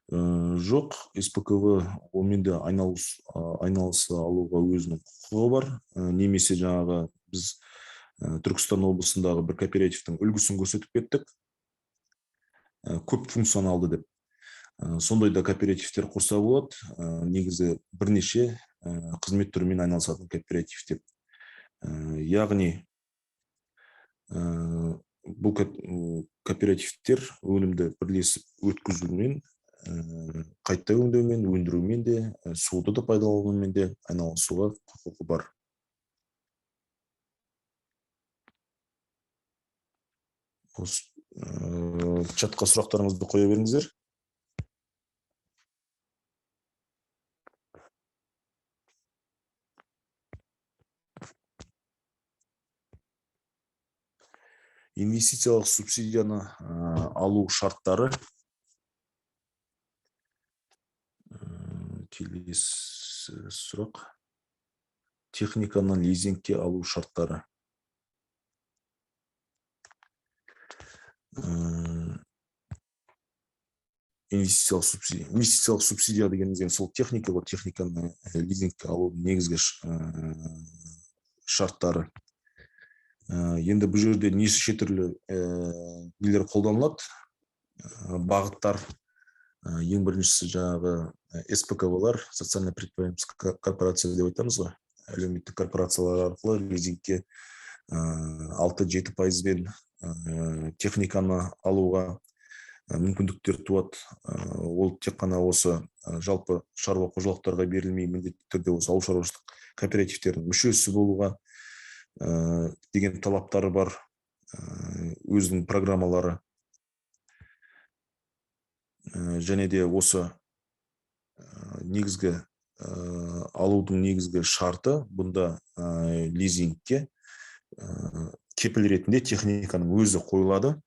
Жоқ, СПКВ онымен де айналыса алуға өзінің құқығы бар. Немесе біз Түркістан облысындағы бір кооперативтің үлгісін көрсетіп кеттік. Көп функционалды деп. Сондай да кооперативтер құрса болады. Негізі бірнеше қызмет түрімен айналысатын кооперативтер. Яғни бұл кооперативтер өнімді бірлесіп өткізумен, қайта өңдеумен, өндірумен де, суды да пайдаланумен де айналысуға құқығы бар. Чатқа сұрақтарыңызды қоя беріңіздер. Инвестициялық субсидияны алу шарттары. Келесі сұрақ. Техниканы лизингке алу шарттары. Инвестициялық субсидия дегеніміз сол техника, техниканы лизингке алу негізгі шарттары. Енді бұл жерде неше түрлі нелер қолданылады, бағыттар. Ең біріншісі СПКВ-лар, социально-предпринимательская корпорация деп айтамыз ғой, әлеуметтік корпорациялар арқылы лизингке 6-7% техниканы алуға мүмкіндіктер туады. Ол тек қана осы жалпы шаруа қожалықтарға берілмей, міндетті түрде осы ауыл шаруашылық кооперативтердің мүшесі болуға деген талаптары бар, өзінің программалары. Және де осы негізгі алудың негізгі шарты бұнда лизингке кепіл ретінде техниканың өзі қойылады.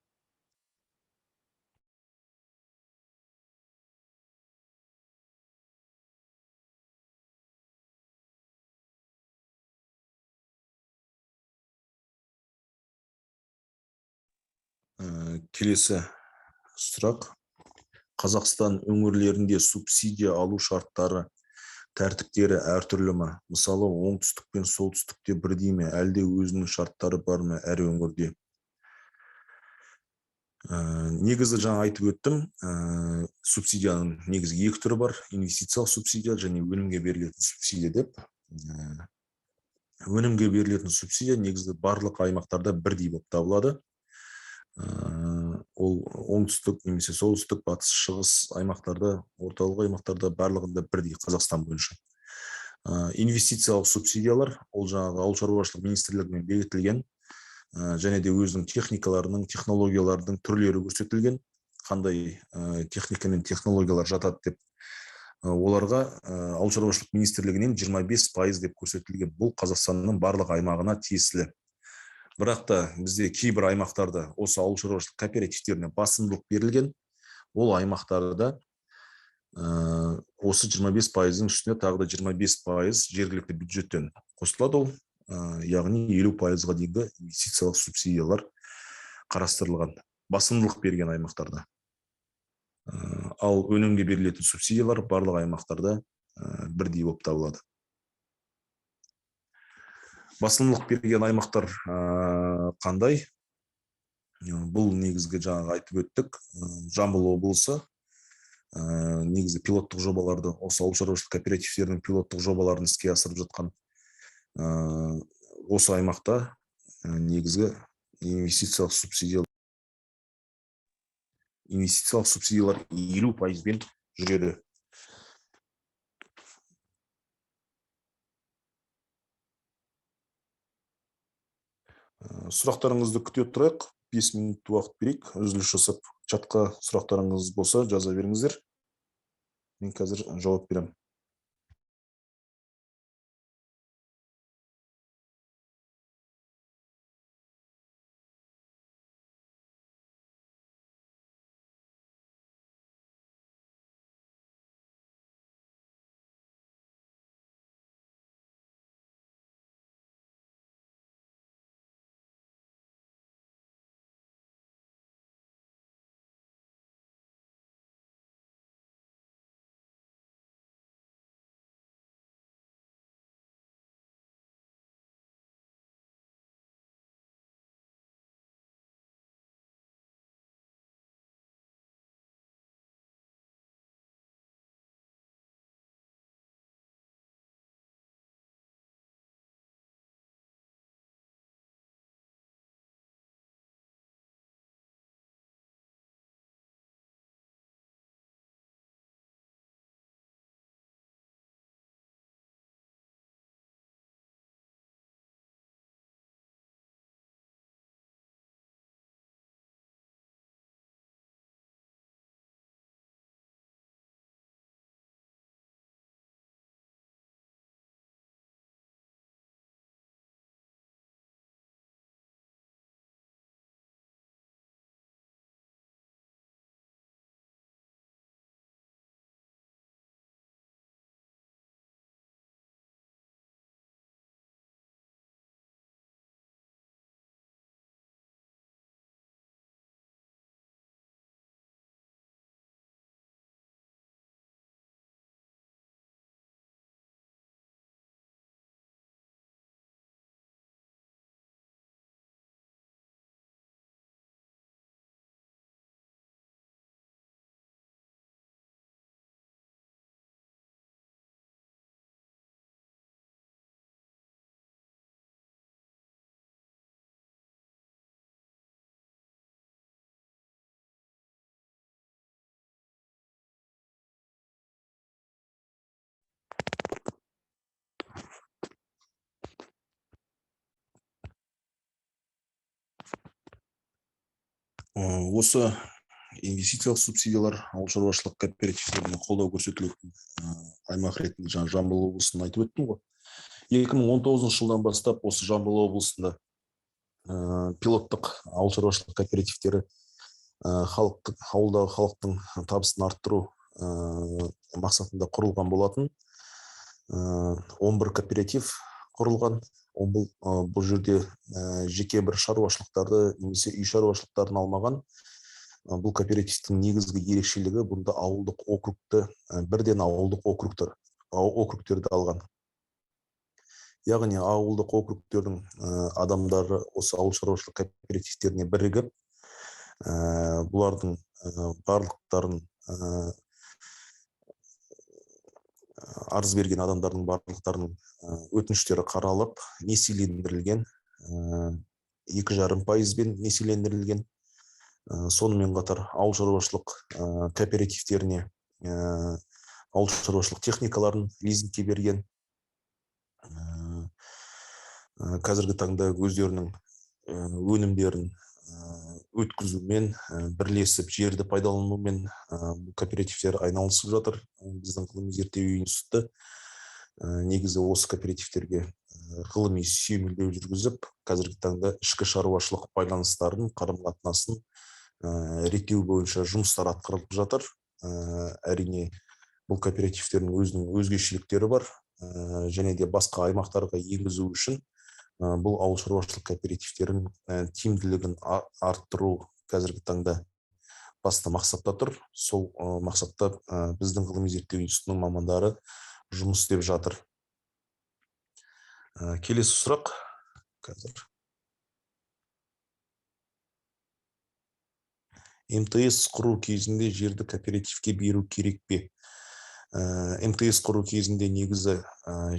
Келесі сұрақ. Қазақстан өңірлерінде субсидия алу шарттары, тәртіптері әртүрлі ме? Мысалы, оңтүстік пен солтүстікте бірдей ме, әлде өзінің шарттары бар ма әр өңірде? Негізі айтып өттім, субсидияның негізі екі түрі бар: инвестициялық субсидия және өнімге берілетін субсидия деп. Өнімге берілетін субсидия негізі барлық аймақтарда бірдей болып табылады. Ол оңтүстік немесе солтүстік, батыс, шығыс аймақтарда, орталық аймақтарда барлығында бірдей Қазақстан бойынша. Инвестициялық субсидиялар ол ауыл шаруашылық министрлігімен бекітілген, және де өзінің техникаларының, технологиялардың түрлері көрсетілген, қандай техника мен технологиялар жатады деп. Оларға ауыл шаруашылық министрлігінен 25% деп көрсетілген. Бұл Қазақстанның барлық аймағына тиесілі. Бірақ та бізде кейбір аймақтарда осы ауыл шаруашылық кооперативтеріне басымдылық берілген. Ол аймақтарда осы 25%-ның үстіне тағы да 25% жергілікті бюджеттен қосылады. Ол яғни 50%-ға дейінгі инвестициялық субсидиялар қарастырылған, басымдылық берген аймақтарда. Ал өнімге берілетін субсидиялар барлық аймақтарда бірдей болып табылады. Басымдылық берген аймақтар қандай? Бұл негізгі жаңағы айтып өттік. Жамбыл облысы негізі пилоттық жобаларды, осы ауыл шаруашылық кооперативтерінің пилоттық жобаларын іске асырып жатқан. Осы аймақта негізгі инвестициялық субсидиялар 50%-бен жүреді. Сұрақтарыңызды күте тұрайық. 5 минут уақыт берейік. Үзіліс жасап, чатқа сұрақтарыңыз болса жаза беріңіздер. Мен қазір жауап беремін. Осы инвестициялық субсидиялар ауыл шаруашылық кооперативтеріне қолдау көрсетілетін аймақ ретінде жаңа Жамбыл облысын айтып өттім ғой. 2019 жылдан бастап осы Жамбыл облысында пилоттық ауыл шаруашылық кооперативтері ауылдағы халықтың табысын арттыру мақсатында құрылған болатын. 11 кооператив құрылған. Бұл жерде жеке бір шаруашылықтарды немесе үй шаруашылықтарын алмаған. Бұл кооперативтің негізгі ерекшелігі бұнда ауылдық округты, бірден ауылдық округтерді алған. Яғни ауылдық округтердің адамдары осы ауыл шаруашылық кооперативтеріне бірігіп, бұлардың барлықтарын арыз берген адамдардың барлықтарының өтініштері қаралып, несиелендірілген, 2,5%-бен несиелендірілген. Сонымен қатар ауыл шаруашылық кооперативтеріне ауыл шаруашылық техникаларын лизингке берген. Қазіргі таңда өздерінің өнімдерін өткізумен, бірлесіп жерді пайдаланумен кооперативтер айналысып жатыр. Біздің ғылыми зерттеу институты негізі осы кооперативтерге ғылыми сүйемелдеу жүргізіп, қазіргі таңда ішкі шаруашылық байланыстарын, қарым-қатынасын реттеу бойынша жұмыстар атқарылып жатыр. Әрине, бұл кооперативтердің өзінің өзгешеліктері бар, және де басқа аймақтарға енгізу үшін бұл ауыл шаруашылық кооперативтерінің тиімділігін арттыру қазіргі таңда басты мақсатта тұр. Сол мақсатта біздің ғылыми зерттеу институтының мамандары жұмыс істеп жатыр. Келесі сұрақ қазір. МТС құру кезінде жерді кооперативке беру керек пе? МТС құру кезінде негізі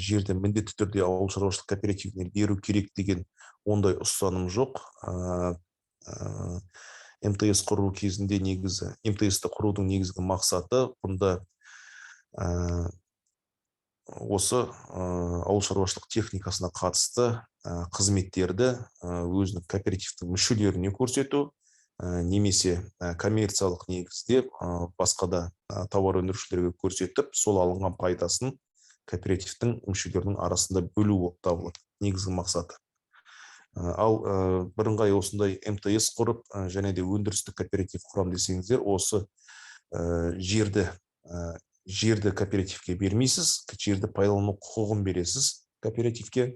жерді міндетті түрде ауыл шаруашылық кооперативіне беру керек деген ондай ұстаным жоқ. МТС құру кезінде негізі, МТС-ті құрудың негізгі мақсаты бұнда осы ауыл шаруашылық техникасына қатысты қызметтерді өзінің кооперативтің мүшелеріне көрсету, немесе коммерциялық негізде басқа да тауар өндірушілерге көрсетіп, сол алынған пайдасын кооперативтің мүшелерінің арасында бөлу болып табылады, негізгі мақсаты. Ал бірыңғай осындай МТС құрып, және де өндірістік кооператив құрам десеңіздер, осы жерді кооперативке бермейсіз, жерді пайдалану құқығын бересіз кооперативке.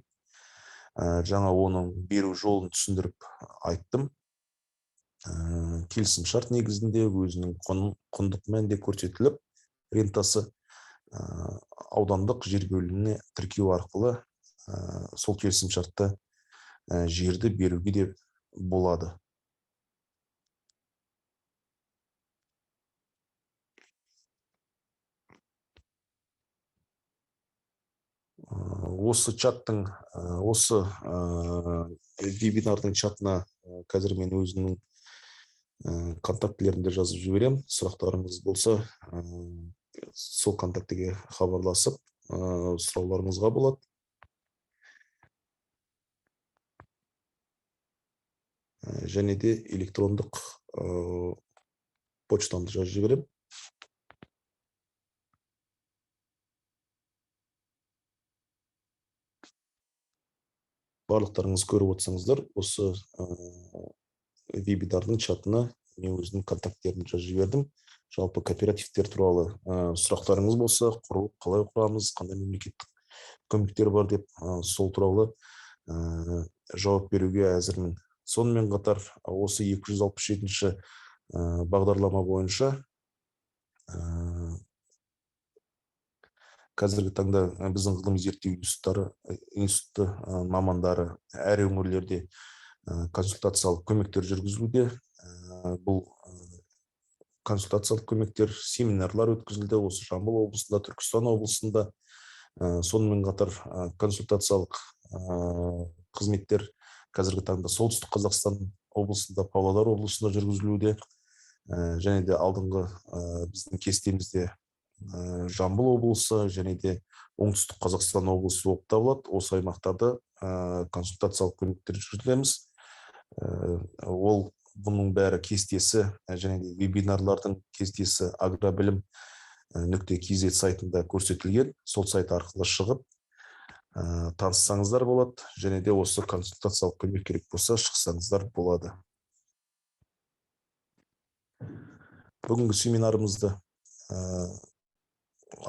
Жаңа оның беру жолын түсіндіріп айттым. Келісім шарт негізінде өзінің құндық мәнде көрсетіліп, рентасы аудандық жер бөліміне тіркеу арқылы сол келісім шартта жерді беруге де болады. Осы чаттың, осы вебинардың чатына қазір мен өзінің контактілерімді жазып жіберем. Сұрақтарыңыз болса, сол контактіге хабарласып, сұрауларыңызға болады. Және де электрондық почтамды жазып жіберем. Барлықтарыңыз көріп отырсаңыздар, осы вебинардың чатына мен өзінің контакттерімді жазып жібердім. Жалпы кооперативтер туралы сұрақтарыңыз болса, қалай құрамыз, қандай мемлекеттік көмектер бар деп, сол туралы жауап беруге әзірмін. Сонымен қатар осы 267-ші бағдарлама бойынша қазіргі таңда біздің ғылыми зерттеу институты мамандары әр өңірлерде консультациялық көмектер жүргізілуде. Бұл консультациялық көмектер, семинарлар өткізілді осы Жамбыл облысында, Түркістан облысында. Сонымен қатар консультациялық қызметтер қазіргі таңда солтүстік Қазақстан облысында, Павлодар облысында жүргізілуде. Және де алдыңғы біздің кестемізде Жамбыл облысы және де оңтүстік Қазақстан облысы болып табылады. Осы аймақтарда консультациялық көмектер жүргіземіз. Ол бұның бәрі кестесі және де вебинарлардың кестесі agrabilim.kz сайтында көрсетілген. Сол сайт арқылы шығып таныссаңыздар болады, және де осы консультациялық көмек керек болса шықсаңыздар болады. Бүгінгі семинарымызды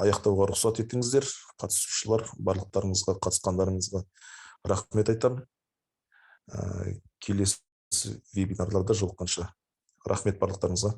аяқтауға рұқсат етіңіздер. Қатысушылар, барлықтарыңызға, қатысқандарыңызға рахмет айтамын. Келесі вебинарларда жолыққанша рахмет барлықтарыңызға.